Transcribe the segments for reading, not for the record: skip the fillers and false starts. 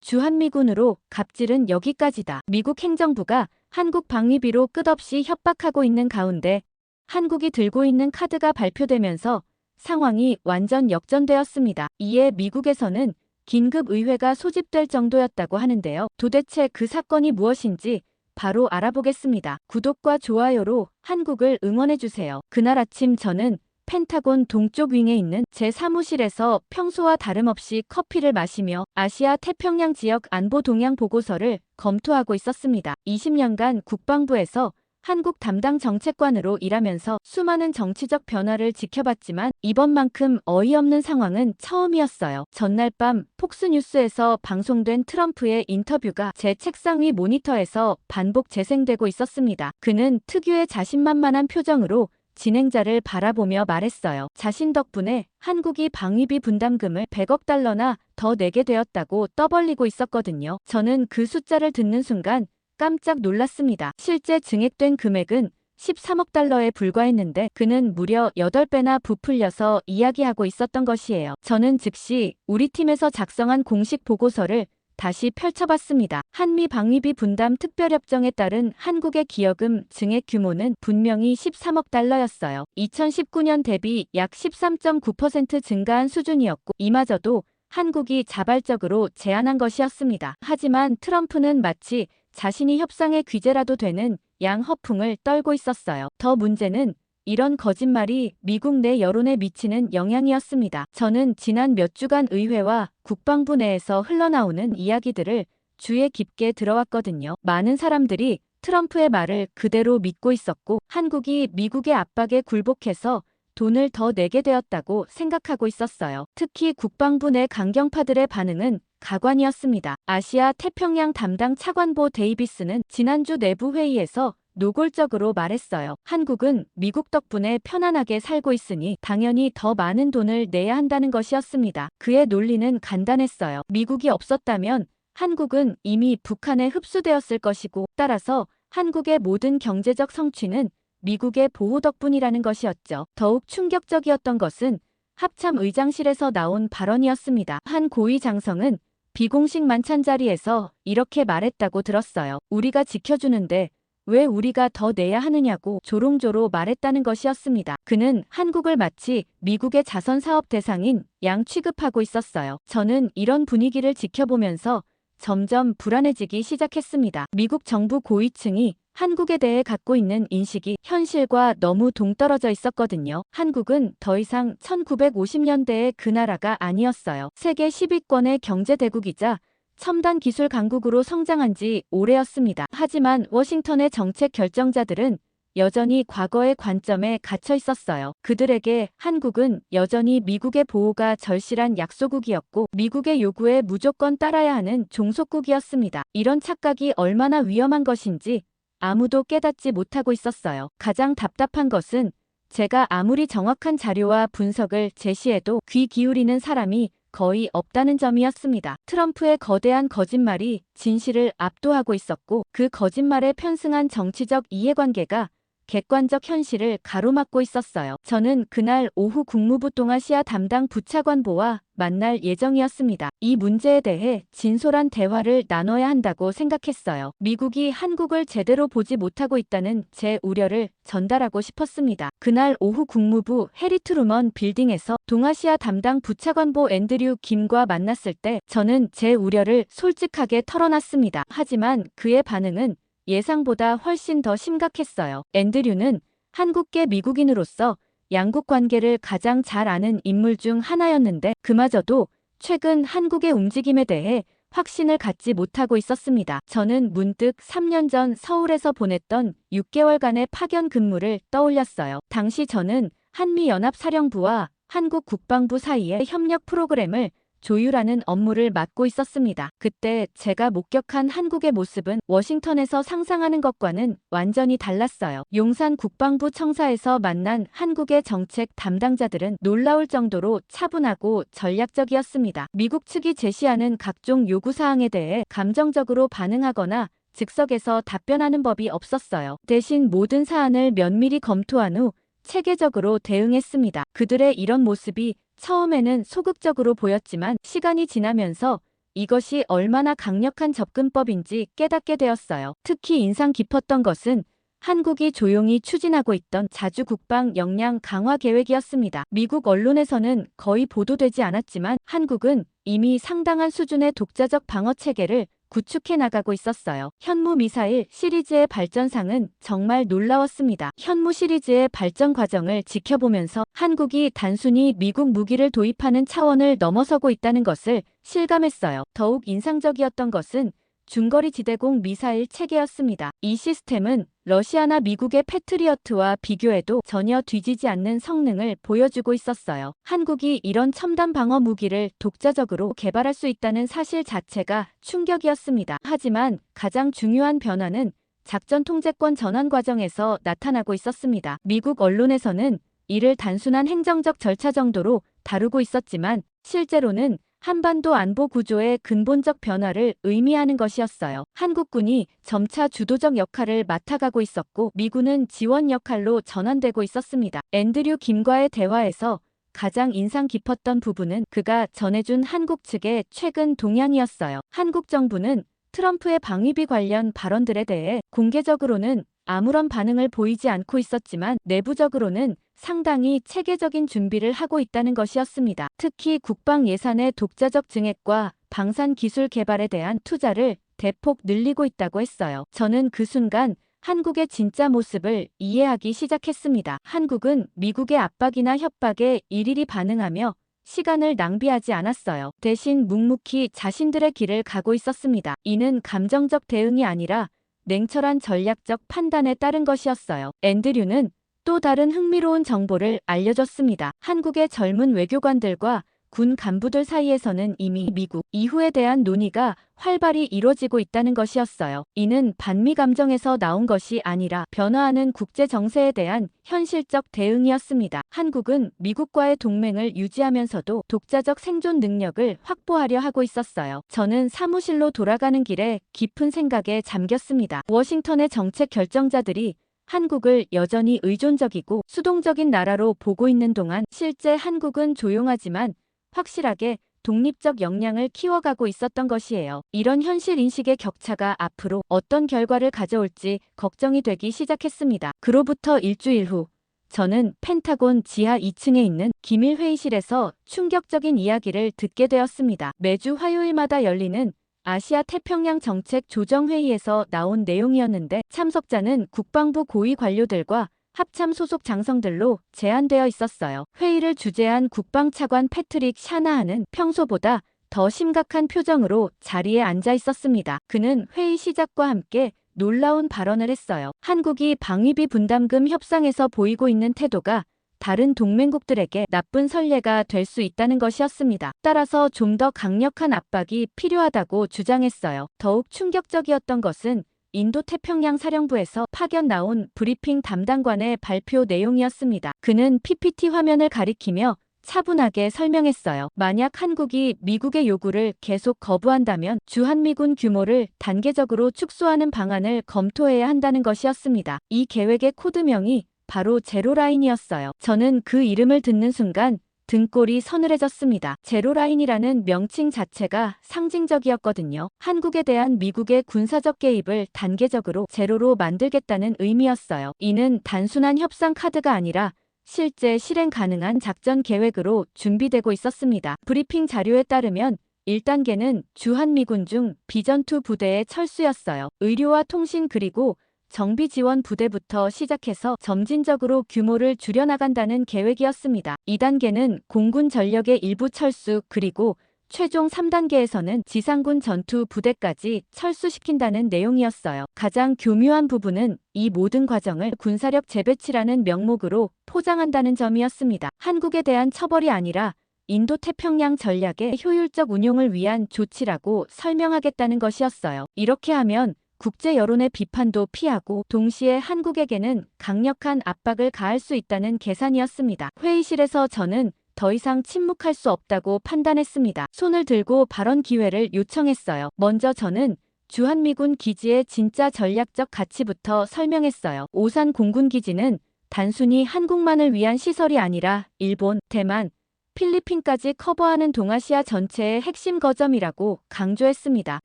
주한미군으로 갑질은 여기까지다. 미국 행정부가 한국 방위비로 끝없이 협박하고 있는 가운데 한국이 들고 있는 카드가 발표되면서 상황이 완전 역전되었습니다. 이에 미국에서는 긴급 의회가 소집될 정도였다고 하는데요. 도대체 그 사건이 무엇인지 바로 알아보겠습니다. 구독과 좋아요로 한국을 응원해주세요. 그날 아침 저는 펜타곤 동쪽 윙에 있는 제 사무실에서 평소와 다름없이 커피를 마시며 아시아 태평양 지역 안보 동향 보고서를 검토하고 있었습니다. 20년간 국방부에서 한국 담당 정책관으로 일하면서 수많은 정치적 변화를 지켜봤지만 이번만큼 어이없는 상황은 처음이었어요. 전날 밤 폭스뉴스에서 방송된 트럼프의 인터뷰가 제 책상 위 모니터에서 반복 재생되고 있었습니다. 그는 특유의 자신만만한 표정으로 진행자를 바라보며 말했어요. 자신 덕분에 한국이 방위비 분담금을 100억 달러나 더 내게 되었다고 떠벌리고 있었거든요. 저는 그 숫자를 듣는 순간 깜짝 놀랐습니다. 실제 증액된 금액은 13억 달러에 불과했는데 그는 무려 8배나 부풀려서 이야기하고 있었던 것이에요. 저는 즉시 우리 팀에서 작성한 공식 보고서를 다시 펼쳐봤습니다. 한미 방위비 분담 특별협정에 따른 한국의 기여금 증액 규모는 분명히 13억 달러였어요. 2019년 대비 약 13.9% 증가한 수준이었고 이마저도 한국이 자발적으로 제안한 것이었습니다. 하지만 트럼프는 마치 자신이 협상의 귀재라도 되는 양허풍을 떨고 있었어요. 더 문제는 이런 거짓말이 미국 내 여론에 미치는 영향이었습니다. 저는 지난 몇 주간 의회와 국방부 내에서 흘러나오는 이야기들을 주에 깊게 들어왔거든요. 많은 사람들이 트럼프의 말을 그대로 믿고 있었고 한국이 미국의 압박에 굴복해서 돈을 더 내게 되었다고 생각하고 있었어요. 특히 국방부 내 강경파들의 반응은 가관이었습니다. 아시아 태평양 담당 차관보 데이비스는 지난주 내부 회의에서 노골적으로 말했어요. 한국은 미국 덕분에 편안하게 살고 있으니 당연히 더 많은 돈을 내야 한다는 것이었습니다. 그의 논리는 간단했어요. 미국이 없었다면 한국은 이미 북한에 흡수되었을 것이고 따라서 한국의 모든 경제적 성취는 미국의 보호 덕분이라는 것이었죠. 더욱 충격적이었던 것은 합참 의장실에서 나온 발언이었습니다. 한 고위 장성은 비공식 만찬 자리에서 이렇게 말했다고 들었어요. 우리가 지켜주는데 왜 우리가 더 내야 하느냐고 조롱조로 말했다는 것이었습니다. 그는 한국을 마치 미국의 자선 사업 대상인 양 취급하고 있었어요. 저는 이런 분위기를 지켜보면서 점점 불안해지기 시작했습니다. 미국 정부 고위층이 한국에 대해 갖고 있는 인식이 현실과 너무 동떨어져 있었거든요. 한국은 더 이상 1950년대의 그 나라가 아니었어요. 세계 10위권의 경제대국이자 첨단 기술 강국으로 성장한 지 오래였습니다. 하지만 워싱턴의 정책 결정자들은 여전히 과거의 관점에 갇혀 있었어요. 그들에게 한국은 여전히 미국의 보호가 절실한 약소국이었고 미국의 요구에 무조건 따라야 하는 종속국이었습니다. 이런 착각이 얼마나 위험한 것인지 아무도 깨닫지 못하고 있었어요. 가장 답답한 것은 제가 아무리 정확한 자료와 분석을 제시해도 귀 기울이는 사람이 거의 없다는 점이었습니다. 트럼프의 거대한 거짓말이 진실을 압도하고 있었고 그 거짓말에 편승한 정치적 이해관계가 객관적 현실을 가로막고 있었어요. 저는 그날 오후 국무부 동아시아 담당 부차관보와 만날 예정이었습니다. 이 문제에 대해 진솔한 대화를 나눠야 한다고 생각했어요. 미국이 한국을 제대로 보지 못하고 있다는 제 우려를 전달하고 싶었습니다. 그날 오후 국무부 해리 트루먼 빌딩에서 동아시아 담당 부차관보 앤드류 김과 만났을 때 저는 제 우려를 솔직하게 털어놨습니다. 하지만 그의 반응은 예상보다 훨씬 더 심각했어요. 앤드류는 한국계 미국인으로서 양국 관계를 가장 잘 아는 인물 중 하나였는데 그마저도 최근 한국의 움직임에 대해 확신을 갖지 못하고 있었습니다. 저는 문득 3년 전 서울에서 보냈던 6개월간의 파견 근무를 떠올렸어요. 당시 저는 한미연합사령부와 한국 국방부 사이의 협력 프로그램을 조율하는 업무를 맡고 있었습니다. 그때 제가 목격한 한국의 모습은 워싱턴에서 상상하는 것과는 완전히 달랐어요. 용산 국방부 청사에서 만난 한국의 정책 담당자들은 놀라울 정도로 차분하고 전략적이었습니다. 미국 측이 제시하는 각종 요구사항에 대해 감정적으로 반응하거나 즉석에서 답변하는 법이 없었어요. 대신 모든 사안을 면밀히 검토한 후 체계적으로 대응했습니다. 그들의 이런 모습이 처음에는 소극적으로 보였지만 시간이 지나면서 이것이 얼마나 강력한 접근법인지 깨닫게 되었어요. 특히 인상 깊었던 것은 한국이 조용히 추진하고 있던 자주 국방 역량 강화 계획이었습니다. 미국 언론에서는 거의 보도되지 않았지만 한국은 이미 상당한 수준의 독자적 방어 체계를 구축해 나가고 있었어요. 현무 미사일 시리즈의 발전상은 정말 놀라웠습니다. 현무 시리즈의 발전 과정을 지켜보면서 한국이 단순히 미국 무기를 도입하는 차원을 넘어서고 있다는 것을 실감했어요. 더욱 인상적이었던 것은 중거리 지대공 미사일 체계였습니다. 이 시스템은 러시아나 미국의 패트리어트와 비교해도 전혀 뒤지지 않는 성능을 보여주고 있었어요. 한국이 이런 첨단 방어 무기를 독자적으로 개발할 수 있다는 사실 자체가 충격이었습니다. 하지만 가장 중요한 변화는 작전 통제권 전환 과정에서 나타나고 있었습니다. 미국 언론에서는 이를 단순한 행정적 절차 정도로 다루고 있었지만 실제로는 한반도 안보 구조의 근본적 변화를 의미하는 것이었어요. 한국군이 점차 주도적 역할을 맡아가고 있었고 미군은 지원 역할로 전환되고 있었습니다. 앤드류 김과의 대화에서 가장 인상 깊었던 부분은 그가 전해준 한국 측의 최근 동향이었어요. 한국 정부는 트럼프의 방위비 관련 발언들에 대해 공개적으로는 아무런 반응을 보이지 않고 있었지만 내부적으로는 상당히 체계적인 준비를 하고 있다는 것이었습니다. 특히 국방 예산의 독자적 증액과 방산 기술 개발에 대한 투자를 대폭 늘리고 있다고 했어요. 저는 그 순간 한국의 진짜 모습을 이해하기 시작했습니다. 한국은 미국의 압박이나 협박에 일일이 반응하며 시간을 낭비하지 않았어요. 대신 묵묵히 자신들의 길을 가고 있었습니다. 이는 감정적 대응이 아니라 냉철한 전략적 판단에 따른 것이었어요. 앤드류는 또 다른 흥미로운 정보를 알려줬습니다. 한국의 젊은 외교관들과 군 간부들 사이에서는 이미 미국 이후에 대한 논의가 활발히 이뤄지고 있다는 것이었어요. 이는 반미 감정에서 나온 것이 아니라 변화하는 국제 정세에 대한 현실적 대응이었습니다. 한국은 미국과의 동맹을 유지하면서도 독자적 생존 능력을 확보하려 하고 있었어요. 저는 사무실로 돌아가는 길에 깊은 생각에 잠겼습니다. 워싱턴의 정책 결정자들이 한국을 여전히 의존적이고 수동적인 나라로 보고 있는 동안 실제 한국은 조용하지만 확실하게 독립적 역량을 키워가고 있었던 것이에요. 이런 현실 인식의 격차가 앞으로 어떤 결과를 가져올지 걱정이 되기 시작했습니다. 그로부터 일주일 후 저는 펜타곤 지하 2층에 있는 기밀 회의실에서 충격적인 이야기를 듣게 되었습니다. 매주 화요일마다 열리는 아시아 태평양 정책 조정회의에서 나온 내용이었는데 참석자는 국방부 고위 관료들과 합참 소속 장성들로 제한되어 있었어요. 회의를 주재한 국방차관 패트릭 샤나하는 평소보다 더 심각한 표정으로 자리에 앉아 있었습니다. 그는 회의 시작과 함께 놀라운 발언을 했어요. 한국이 방위비 분담금 협상에서 보이고 있는 태도가 다른 동맹국들에게 나쁜 선례가 될 수 있다는 것이었습니다. 따라서 좀 더 강력한 압박이 필요하다고 주장했어요. 더욱 충격적이었던 것은 인도태평양 사령부에서 파견 나온 브리핑 담당관의 발표 내용이었습니다. 그는 PPT 화면을 가리키며 차분하게 설명했어요. 만약 한국이 미국의 요구를 계속 거부한다면 주한미군 규모를 단계적으로 축소하는 방안을 검토해야 한다는 것이었습니다. 이 계획의 코드명이 바로 제로라인이었어요. 저는 그 이름을 듣는 순간 등골이 서늘해졌습니다. 제로라인이라는 명칭 자체가 상징적이었거든요. 한국에 대한 미국의 군사적 개입을 단계적으로 제로로 만들겠다는 의미였어요. 이는 단순한 협상 카드가 아니라 실제 실행 가능한 작전 계획으로 준비되고 있었습니다. 브리핑 자료에 따르면 1단계는 주한미군 중 비전투 부대의 철수였어요. 의료와 통신 그리고 정비 지원 부대부터 시작해서 점진적으로 규모를 줄여나간다는 계획이었습니다. 2단계는 공군 전력의 일부 철수 그리고 최종 3단계에서는 지상군 전투 부대까지 철수시킨다는 내용이었어요. 가장 교묘한 부분은 이 모든 과정을 군사력 재배치라는 명목으로 포장한다는 점이었습니다. 한국에 대한 처벌이 아니라 인도태평양 전략의 효율적 운용을 위한 조치라고 설명하겠다는 것이었어요. 이렇게 하면 국제 여론의 비판도 피하고 동시에 한국에게는 강력한 압박을 가할 수 있다는 계산이었습니다. 회의실에서 저는 더 이상 침묵할 수 없다고 판단했습니다. 손을 들고 발언 기회를 요청했어요. 먼저 저는 주한미군 기지의 진짜 전략적 가치부터 설명했어요. 오산 공군기지는 단순히 한국만을 위한 시설이 아니라 일본, 대만, 필리핀까지 커버하는 동아시아 전체의 핵심 거점이라고 강조했습니다.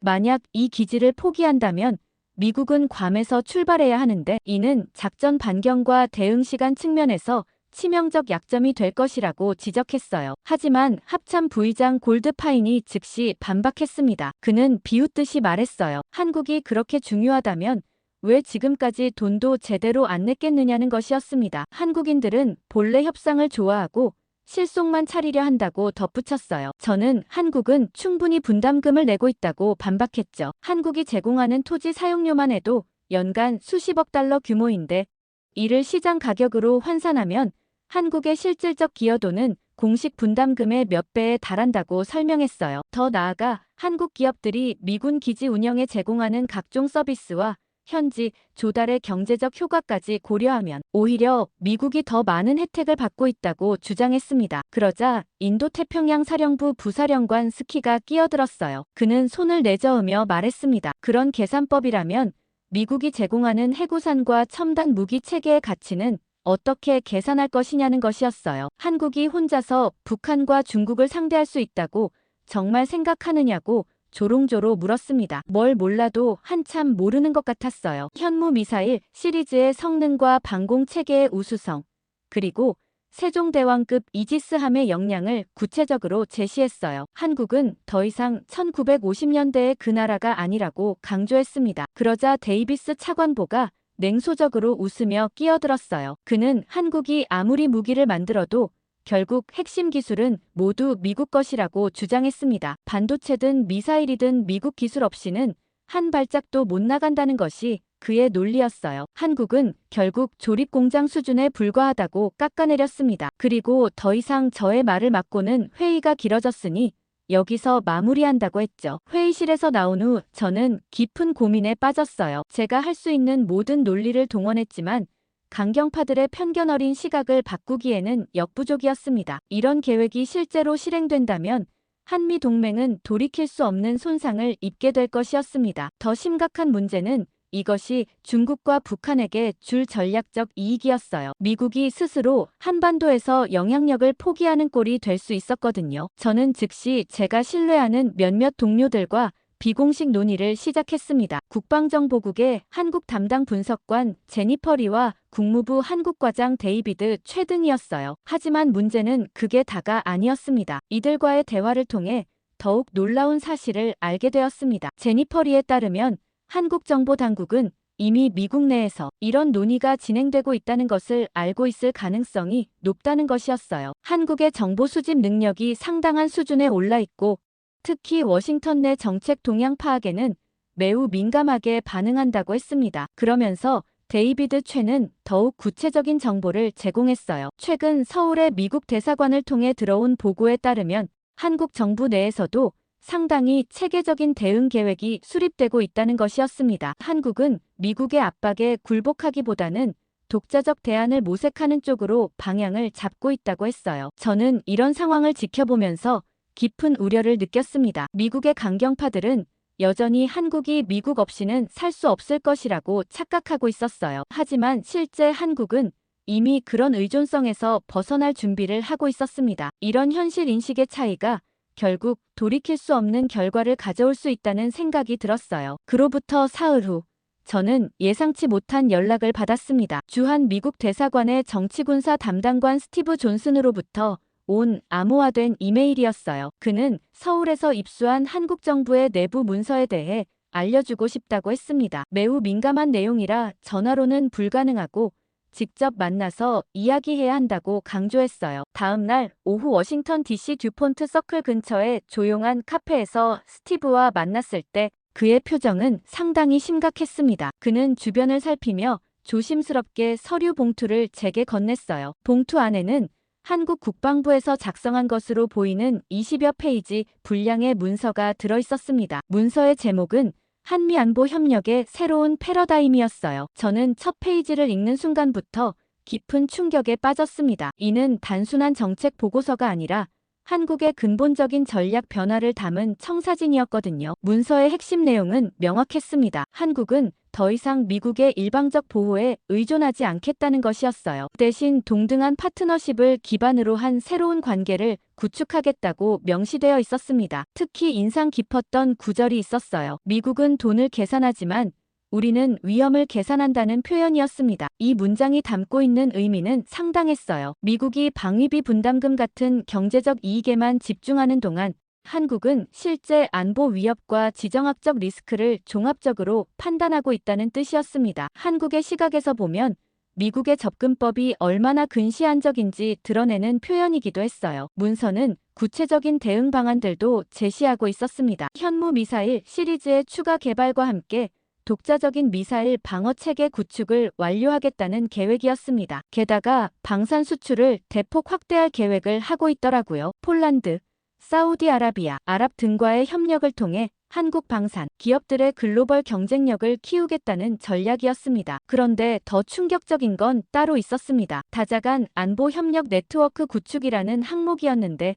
만약 이 기지를 포기한다면 미국은 괌에서 출발해야 하는데 이는 작전 반경과 대응 시간 측면에서 치명적 약점이 될 것이라고 지적했어요. 하지만 합참 부의장 골드파인이 즉시 반박했습니다. 그는 비웃듯이 말했어요. 한국이 그렇게 중요하다면 왜 지금까지 돈도 제대로 안 냈겠느냐는 것이었습니다. 한국인들은 본래 협상을 좋아하고 실속만 차리려 한다고 덧붙였어요. 저는 한국은 충분히 분담금을 내고 있다고 반박했죠. 한국이 제공하는 토지 사용료만 해도 연간 수십억 달러 규모인데 이를 시장 가격으로 환산하면 한국의 실질적 기여도는 공식 분담금의 몇 배에 달한다고 설명했어요. 더 나아가 한국 기업들이 미군 기지 운영에 제공하는 각종 서비스와 현지 조달의 경제적 효과까지 고려하면 오히려 미국이 더 많은 혜택을 받고 있다고 주장했습니다. 그러자 인도태평양 사령부 부사령관 스키가 끼어들었어요. 그는 손을 내저으며 말했습니다. 그런 계산법이라면 미국이 제공하는 해구산과 첨단 무기 체계의 가치는 어떻게 계산할 것이냐는 것이었어요. 한국이 혼자서 북한과 중국을 상대할 수 있다고 정말 생각하느냐고 조롱조로 물었습니다. 뭘 몰라도 한참 모르는 것 같았어요. 현무 미사일 시리즈의 성능과 방공 체계의 우수성, 그리고 세종대왕급 이지스함의 역량을 구체적으로 제시했어요. 한국은 더 이상 1950년대의 그 나라가 아니라고 강조했습니다. 그러자 데이비스 차관보가 냉소적으로 웃으며 끼어들었어요. 그는 한국이 아무리 무기를 만들어도 결국 핵심 기술은 모두 미국 것이라고 주장했습니다. 반도체든 미사일이든 미국 기술 없이는 한 발짝도 못 나간다는 것이 그의 논리였어요. 한국은 결국 조립 공장 수준에 불과하다고 깎아내렸습니다. 그리고 더 이상 저의 말을 막고는 회의가 길어졌으니 여기서 마무리한다고 했죠. 회의실에서 나온 후 저는 깊은 고민에 빠졌어요. 제가 할 수 있는 모든 논리를 동원했지만 강경파들의 편견 어린 시각을 바꾸기에는 역부족이었습니다. 이런 계획이 실제로 실행된다면 한미 동맹은 돌이킬 수 없는 손상을 입게 될 것이었습니다. 더 심각한 문제는 이것이 중국과 북한에게 줄 전략적 이익이었어요. 미국이 스스로 한반도에서 영향력을 포기하는 꼴이 될 수 있었거든요. 저는 즉시 제가 신뢰하는 몇몇 동료들과 비공식 논의를 시작했습니다. 국방정보국의 한국 담당 분석관 제니퍼 리와 국무부 한국과장 데이비드 최 등이었어요. 하지만 문제는 그게 다가 아니었습니다. 이들과의 대화를 통해 더욱 놀라운 사실을 알게 되었습니다. 제니퍼 리에 따르면 한국 정보 당국은 이미 미국 내에서 이런 논의가 진행되고 있다는 것을 알고 있을 가능성이 높다는 것이었어요. 한국의 정보 수집 능력이 상당한 수준에 올라 있고 특히 워싱턴 내 정책 동향 파악에는 매우 민감하게 반응한다고 했습니다. 그러면서 데이비드 최는 더욱 구체적인 정보를 제공했어요. 최근 서울의 미국 대사관을 통해 들어온 보고에 따르면 한국 정부 내에서도 상당히 체계적인 대응 계획이 수립되고 있다는 것이었습니다. 한국은 미국의 압박에 굴복하기보다는 독자적 대안을 모색하는 쪽으로 방향을 잡고 있다고 했어요. 저는 이런 상황을 지켜보면서 깊은 우려를 느꼈습니다. 미국의 강경파들은 여전히 한국이 미국 없이는 살 수 없을 것이라고 착각하고 있었어요. 하지만 실제 한국은 이미 그런 의존성에서 벗어날 준비를 하고 있었습니다. 이런 현실 인식의 차이가 결국 돌이킬 수 없는 결과를 가져올 수 있다는 생각이 들었어요. 그로부터 사흘 후 저는 예상치 못한 연락을 받았습니다. 주한 미국 대사관의 정치군사 담당관 스티브 존슨으로부터 온 암호화된 이메일이었어요. 그는 서울에서 입수한 한국 정부의 내부 문서에 대해 알려주고 싶다고 했습니다. 매우 민감한 내용이라 전화로는 불가능하고 직접 만나서 이야기해야 한다고 강조했어요. 다음 날 오후 워싱턴 DC 듀폰트 서클 근처의 조용한 카페에서 스티브와 만났을 때 그의 표정은 상당히 심각했습니다. 그는 주변을 살피며 조심스럽게 서류 봉투를 제게 건넸어요. 봉투 안에는 한국 국방부에서 작성한 것으로 보이는 20여 페이지 분량의 문서가 들어있었습니다. 문서의 제목은 한미안보 협력의 새로운 패러다임이었어요. 저는 첫 페이지를 읽는 순간부터 깊은 충격에 빠졌습니다. 이는 단순한 정책 보고서가 아니라 한국의 근본적인 전략 변화를 담은 청사진이었거든요. 문서의 핵심 내용은 명확했습니다. 한국은 더 이상 미국의 일방적 보호에 의존하지 않겠다는 것이었어요. 대신 동등한 파트너십을 기반으로 한 새로운 관계를 구축하겠다고 명시되어 있었습니다. 특히 인상 깊었던 구절이 있었어요. 미국은 돈을 계산하지만 우리는 위험을 계산한다는 표현이었습니다. 이 문장이 담고 있는 의미는 상당했어요. 미국이 방위비 분담금 같은 경제적 이익에만 집중하는 동안 한국은 실제 안보 위협과 지정학적 리스크를 종합적으로 판단하고 있다는 뜻이었습니다. 한국의 시각에서 보면 미국의 접근법이 얼마나 근시안적인지 드러내는 표현이기도 했어요. 문서는 구체적인 대응 방안들도 제시하고 있었습니다. 현무 미사일 시리즈의 추가 개발과 함께 독자적인 미사일 방어 체계 구축을 완료하겠다는 계획이었습니다. 게다가 방산 수출을 대폭 확대할 계획을 하고 있더라고요. 폴란드, 사우디아라비아, 아랍 등과의 협력을 통해 한국 방산 기업들의 글로벌 경쟁력을 키우겠다는 전략이었습니다. 그런데 더 충격적인 건 따로 있었습니다. 다자간 안보 협력 네트워크 구축이라는 항목이었는데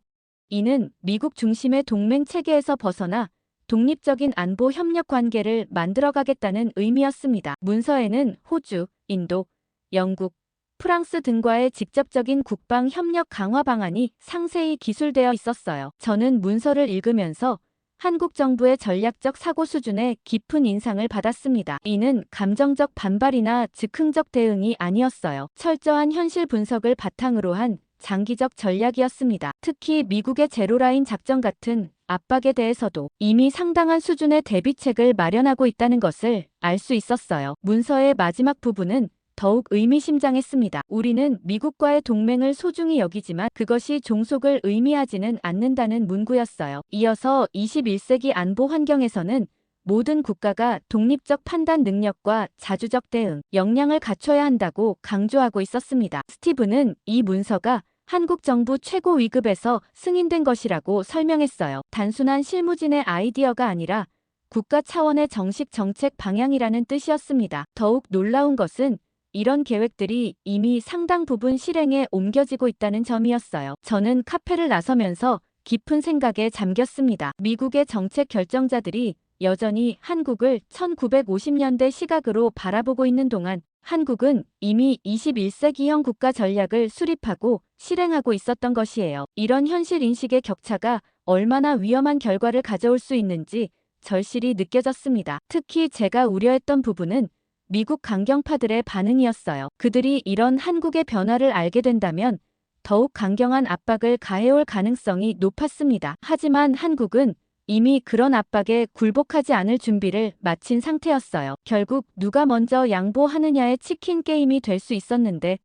이는 미국 중심의 동맹 체계에서 벗어나 독립적인 안보 협력 관계를 만들어가겠다는 의미였습니다. 문서에는 호주, 인도, 영국, 프랑스 등과의 직접적인 국방 협력 강화 방안이 상세히 기술되어 있었어요. 저는 문서를 읽으면서 한국 정부의 전략적 사고 수준에 깊은 인상을 받았습니다. 이는 감정적 반발이나 즉흥적 대응이 아니었어요. 철저한 현실 분석을 바탕으로 한 장기적 전략이었습니다. 특히 미국의 제로라인 작전 같은 압박에 대해서도 이미 상당한 수준의 대비책을 마련하고 있다는 것을 알 수 있었어요. 문서의 마지막 부분은 더욱 의미심장했습니다. 우리는 미국과의 동맹을 소중히 여기지만 그것이 종속을 의미하지는 않는다는 문구였어요. 이어서 21세기 안보 환경에서는 모든 국가가 독립적 판단 능력과 자주적 대응, 역량을 갖춰야 한다고 강조하고 있었습니다. 스티브는 이 문서가 한국 정부 최고 위급에서 승인된 것이라고 설명했어요. 단순한 실무진의 아이디어가 아니라 국가 차원의 정식 정책 방향이라는 뜻이었습니다. 더욱 놀라운 것은 이런 계획들이 이미 상당 부분 실행에 옮겨지고 있다는 점이었어요. 저는 카페를 나서면서 깊은 생각에 잠겼습니다. 미국의 정책 결정자들이 여전히 한국을 1950년대 시각으로 바라보고 있는 동안 한국은 이미 21세기형 국가 전략을 수립하고 실행하고 있었던 것이에요. 이런 현실 인식의 격차가 얼마나 위험한 결과를 가져올 수 있는지 절실히 느껴졌습니다. 특히 제가 우려했던 부분은 미국 강경파들의 반응이었어요. 그들이 이런 한국의 변화를 알게 된다면 더욱 강경한 압박을 가해올 가능성이 높았습니다. 하지만 한국은 이미 그런 압박에 굴복하지 않을 준비를 마친 상태였어요. 결국 누가 먼저 양보하느냐의 치킨 게임이 될 수 있었는데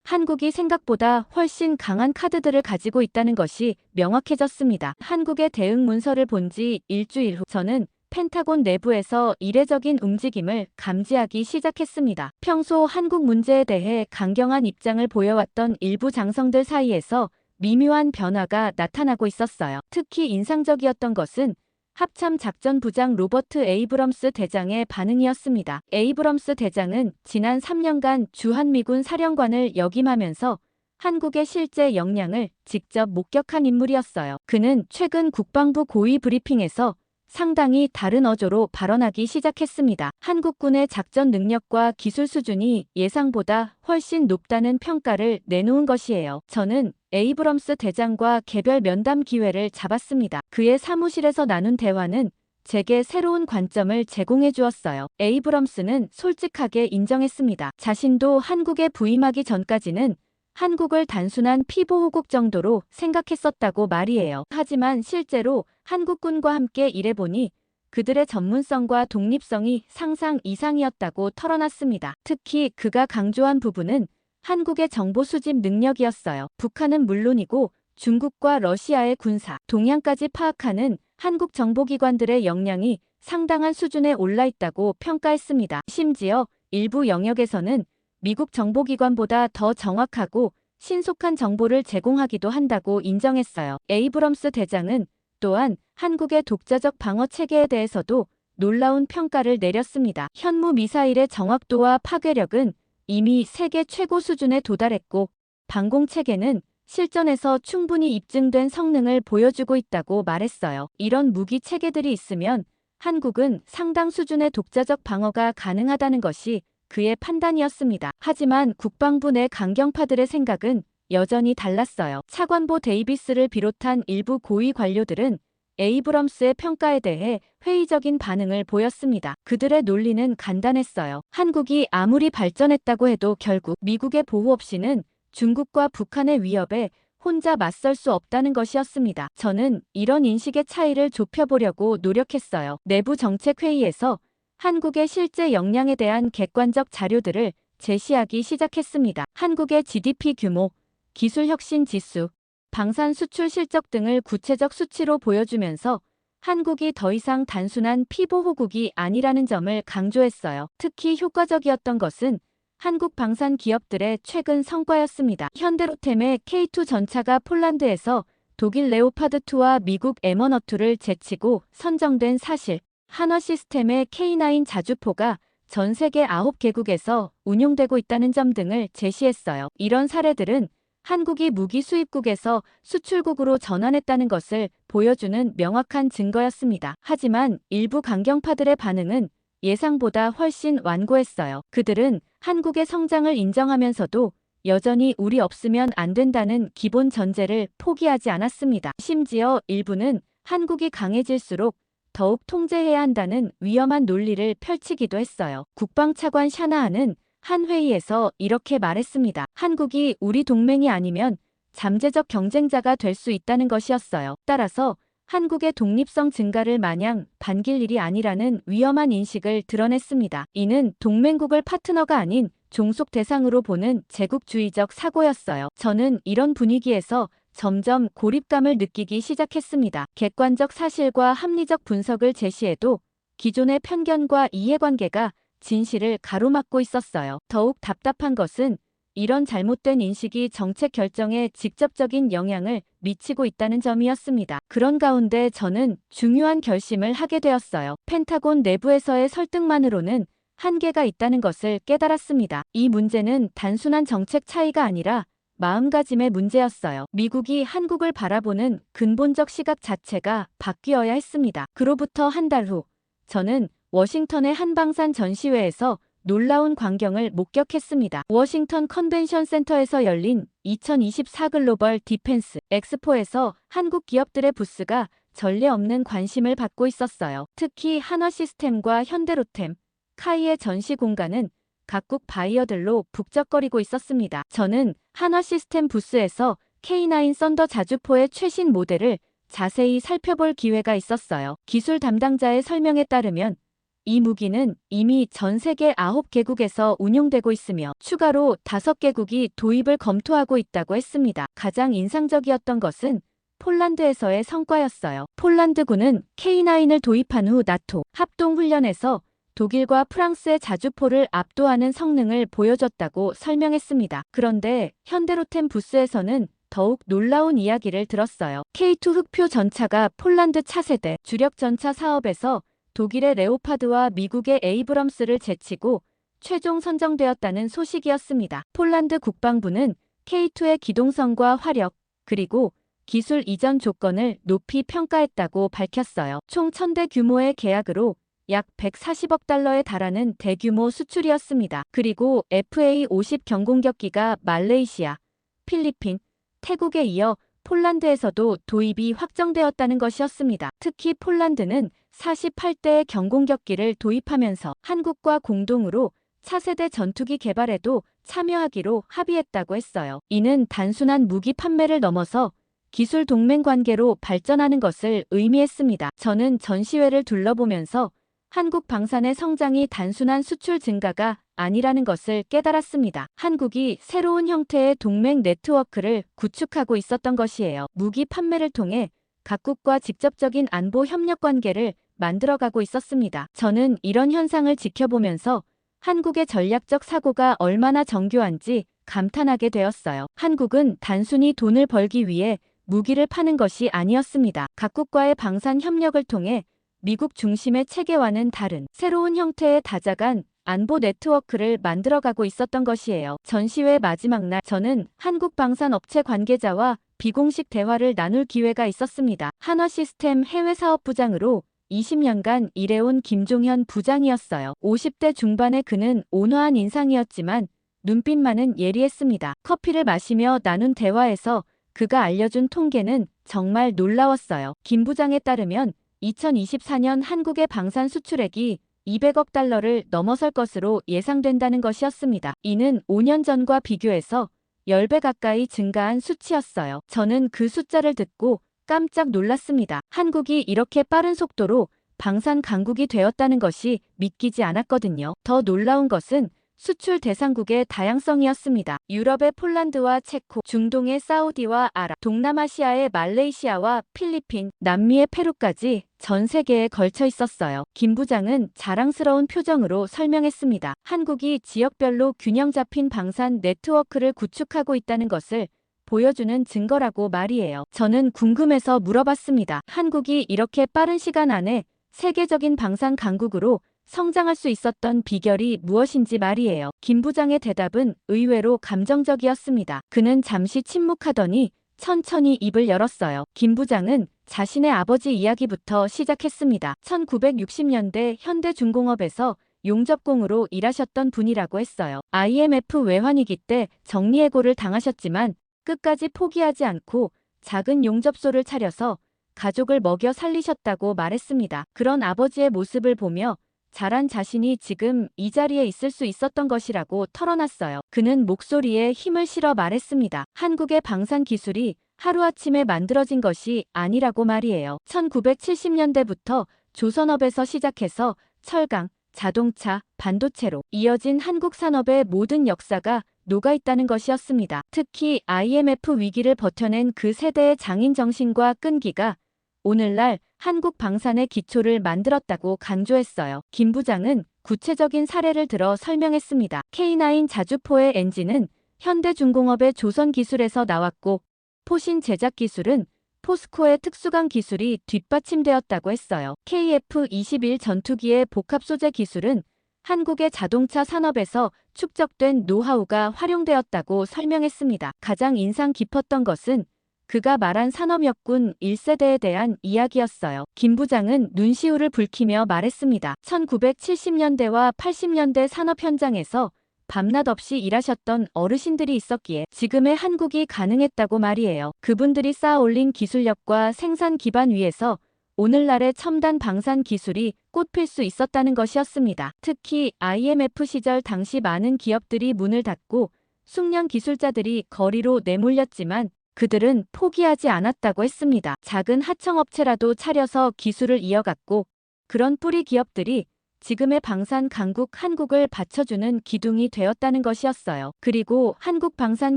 한국이 생각보다 훨씬 강한 카드들을 가지고 있다는 것이 명확해졌습니다. 한국의 대응 문서를 본 지 일주일 후 저는 펜타곤 내부에서 이례적인 움직임을 감지하기 시작했습니다. 평소 한국 문제에 대해 강경한 입장을 보여왔던 일부 장성들 사이에서 미묘한 변화가 나타나고 있었어요. 특히 인상적이었던 것은 합참 작전부장 로버트 에이브럼스 대장의 반응이었습니다. 에이브럼스 대장은 지난 3년간 주한미군 사령관을 역임하면서 한국의 실제 역량을 직접 목격한 인물이었어요. 그는 최근 국방부 고위 브리핑에서 상당히 다른 어조로 발언하기 시작했습니다. 한국군의 작전 능력과 기술 수준이 예상보다 훨씬 높다는 평가를 내놓은 것이에요. 저는 에이브럼스 대장과 개별 면담 기회를 잡았습니다. 그의 사무실에서 나눈 대화는 제게 새로운 관점을 제공해 주었어요. 에이브럼스는 솔직하게 인정했습니다. 자신도 한국에 부임하기 전까지는 한국을 단순한 피보호국 정도로 생각했었다고 말이에요. 하지만 실제로 한국군과 함께 일해보니 그들의 전문성과 독립성이 상상 이상이었다고 털어놨습니다. 특히 그가 강조한 부분은 한국의 정보 수집 능력이었어요. 북한은 물론이고 중국과 러시아의 군사, 동향까지 파악하는 한국 정보기관들의 역량이 상당한 수준에 올라 있다고 평가했습니다. 심지어 일부 영역에서는 미국 정보기관보다 더 정확하고 신속한 정보를 제공하기도 한다고 인정했어요. 에이브럼스 대장은 또한 한국의 독자적 방어 체계에 대해서도 놀라운 평가를 내렸습니다. 현무 미사일의 정확도와 파괴력은 이미 세계 최고 수준에 도달했고 방공 체계는 실전에서 충분히 입증된 성능을 보여주고 있다고 말했어요. 이런 무기 체계들이 있으면 한국은 상당 수준의 독자적 방어가 가능하다는 것이 그의 판단이었습니다. 하지만 국방부 내 강경파들의 생각은 여전히 달랐어요. 차관보 데이비스를 비롯한 일부 고위 관료들은 에이브럼스의 평가에 대해 회의적인 반응을 보였습니다. 그들의 논리는 간단했어요. 한국이 아무리 발전했다고 해도 결국 미국의 보호 없이는 중국과 북한의 위협에 혼자 맞설 수 없다는 것이었습니다. 저는 이런 인식의 차이를 좁혀보려고 노력했어요. 내부 정책회의에서 한국의 실제 역량에 대한 객관적 자료들을 제시하기 시작했습니다. 한국의 GDP 규모, 기술 혁신 지수, 방산 수출 실적 등을 구체적 수치로 보여주면서 한국이 더 이상 단순한 피보호국이 아니라는 점을 강조했어요. 특히 효과적이었던 것은 한국 방산 기업들의 최근 성과였습니다. 현대로템의 K2 전차가 폴란드에서 독일 레오파드2와 미국 M1A2를 제치고 선정된 사실, 한화시스템의 K9 자주포가 전 세계 9개국에서 운용되고 있다는 점 등을 제시했어요. 이런 사례들은 한국이 무기 수입국에서 수출국으로 전환했다는 것을 보여주는 명확한 증거였습니다. 하지만 일부 강경파들의 반응은 예상보다 훨씬 완고했어요. 그들은 한국의 성장을 인정하면서도 여전히 우리 없으면 안 된다는 기본 전제를 포기하지 않았습니다. 심지어 일부는 한국이 강해질수록 더욱 통제해야 한다는 위험한 논리를 펼치기도 했어요. 국방차관 샤나하는 한 회의에서 이렇게 말했습니다. 한국이 우리 동맹이 아니면 잠재적 경쟁자가 될 수 있다는 것이었어요. 따라서 한국의 독립성 증가를 마냥 반길 일이 아니라는 위험한 인식을 드러냈습니다. 이는 동맹국을 파트너가 아닌 종속 대상으로 보는 제국주의적 사고였어요. 저는 이런 분위기에서 점점 고립감을 느끼기 시작했습니다. 객관적 사실과 합리적 분석을 제시해도 기존의 편견과 이해관계가 진실을 가로막고 있었어요. 더욱 답답한 것은 이런 잘못된 인식이 정책 결정에 직접적인 영향을 미치고 있다는 점이었습니다. 그런 가운데 저는 중요한 결심을 하게 되었어요. 펜타곤 내부에서의 설득만으로는 한계가 있다는 것을 깨달았습니다. 이 문제는 단순한 정책 차이가 아니라 마음가짐의 문제였어요. 미국이 한국을 바라보는 근본적 시각 자체가 바뀌어야 했습니다. 그로부터 한 달 후, 저는 워싱턴의 한방산 전시회에서 놀라운 광경을 목격했습니다. 워싱턴 컨벤션 센터에서 열린 2024 글로벌 디펜스 엑스포에서 한국 기업들의 부스가 전례 없는 관심을 받고 있었어요. 특히 한화시스템과 현대로템, 카이의 전시 공간은 각국 바이어들로 북적거리고 있었습니다. 저는 한화시스템 부스에서 K9 썬더 자주포의 최신 모델을 자세히 살펴볼 기회가 있었어요. 기술 담당자의 설명에 따르면 이 무기는 이미 전 세계 9개국에서 운용되고 있으며 추가로 5개국이 도입을 검토하고 있다고 했습니다. 가장 인상적이었던 것은 폴란드에서의 성과였어요. 폴란드군은 K9을 도입한 후 나토 합동훈련에서 독일과 프랑스의 자주포를 압도하는 성능을 보여줬다고 설명했습니다. 그런데 현대로템 부스에서는 더욱 놀라운 이야기를 들었어요. K2 흑표 전차가 폴란드 차세대 주력 전차 사업에서 독일의 레오파드와 미국의 에이브럼스를 제치고 최종 선정되었다는 소식이었습니다. 폴란드 국방부는 K2의 기동성과 화력, 그리고 기술 이전 조건을 높이 평가했다고 밝혔어요. 총 1000대 규모의 계약으로 약 140억 달러에 달하는 대규모 수출이었습니다. 그리고 FA-50 경공격기가 말레이시아, 필리핀, 태국에 이어 폴란드에서도 도입이 확정되었다는 것이었습니다. 특히 폴란드는 48대의 경공격기를 도입하면서 한국과 공동으로 차세대 전투기 개발에도 참여하기로 합의했다고 했어요. 이는 단순한 무기 판매를 넘어서 기술 동맹 관계로 발전하는 것을 의미했습니다. 저는 전시회를 둘러보면서 한국 방산의 성장이 단순한 수출 증가가 아니라는 것을 깨달았습니다. 한국이 새로운 형태의 동맹 네트워크를 구축하고 있었던 것이에요. 무기 판매를 통해 각국과 직접적인 안보 협력 관계를 만들어가고 있었습니다. 저는 이런 현상을 지켜보면서 한국의 전략적 사고가 얼마나 정교한지 감탄하게 되었어요. 한국은 단순히 돈을 벌기 위해 무기를 파는 것이 아니었습니다. 각국과의 방산 협력을 통해 미국 중심의 체계와는 다른 새로운 형태의 다자간 안보 네트워크를 만들어가고 있었던 것이에요. 전시회 마지막 날 저는 한국 방산 업체 관계자와 비공식 대화를 나눌 기회가 있었습니다. 한화시스템 해외사업부장으로 20년간 일해온 김종현 부장이었어요. 50대 중반의 그는 온화한 인상이었지만 눈빛만은 예리했습니다. 커피를 마시며 나눈 대화에서 그가 알려준 통계는 정말 놀라웠어요. 김 부장에 따르면 2024년 한국의 방산 수출액이 200억 달러를 넘어설 것으로 예상된다는 것이었습니다. 이는 5년 전과 비교해서 10배 가까이 증가한 수치였어요. 저는 그 숫자를 듣고 깜짝 놀랐습니다. 한국이 이렇게 빠른 속도로 방산 강국이 되었다는 것이 믿기지 않았거든요. 더 놀라운 것은 수출 대상국의 다양성이었습니다. 유럽의 폴란드와 체코, 중동의 사우디와 아랍, 동남아시아의 말레이시아와 필리핀, 남미의 페루까지 전 세계에 걸쳐 있었어요. 김 부장은 자랑스러운 표정으로 설명했습니다. 한국이 지역별로 균형 잡힌 방산 네트워크를 구축하고 있다는 것을 보여주는 증거라고 말이에요. 저는 궁금해서 물어봤습니다. 한국이 이렇게 빠른 시간 안에 세계적인 방산 강국으로 성장할 수 있었던 비결이 무엇인지 말이에요. 김 부장의 대답은 의외로 감정적이었습니다. 그는 잠시 침묵하더니 천천히 입을 열었어요. 김 부장은 자신의 아버지 이야기부터 시작했습니다. 1960년대 현대중공업에서 용접공으로 일하셨던 분이라고 했어요. IMF 외환위기 때 정리해고를 당하셨지만 끝까지 포기하지 않고 작은 용접소를 차려서 가족을 먹여 살리셨다고 말했습니다. 그런 아버지의 모습을 보며 자란 자신이 지금 이 자리에 있을 수 있었던 것이라고 털어놨어요. 그는 목소리에 힘을 실어 말했습니다. 한국의 방산 기술이 하루아침에 만들어진 것이 아니라고 말이에요. 1970년대부터 조선업에서 시작해서 철강, 자동차, 반도체로 이어진 한국 산업의 모든 역사가 녹아있다는 것이었습니다. 특히 IMF 위기를 버텨낸 그 세대의 장인 정신과 끈기가 오늘날 한국 방산의 기초를 만들었다고 강조했어요. 김 부장은 구체적인 사례를 들어 설명했습니다. K9 자주포의 엔진은 현대중공업의 조선 기술에서 나왔고 포신 제작 기술은 포스코의 특수강 기술이 뒷받침되었다고 했어요. KF-21 전투기의 복합 소재 기술은 한국의 자동차 산업에서 축적된 노하우가 활용되었다고 설명했습니다. 가장 인상 깊었던 것은 그가 말한 산업혁군 1세대에 대한 이야기였어요. 김 부장은 눈시울을 붉히며 말했습니다. 1970년대와 80년대 산업 현장에서 밤낮 없이 일하셨던 어르신들이 있었기에 지금의 한국이 가능했다고 말이에요. 그분들이 쌓아 올린 기술력과 생산 기반 위에서 오늘날의 첨단 방산 기술이 꽃필 수 있었다는 것이었습니다. 특히 IMF 시절 당시 많은 기업들이 문을 닫고 숙련 기술자들이 거리로 내몰렸지만 그들은 포기하지 않았다고 했습니다. 작은 하청업체라도 차려서 기술을 이어갔고 그런 뿌리 기업들이 지금의 방산 강국 한국을 받쳐주는 기둥이 되었다는 것이었어요. 그리고 한국 방산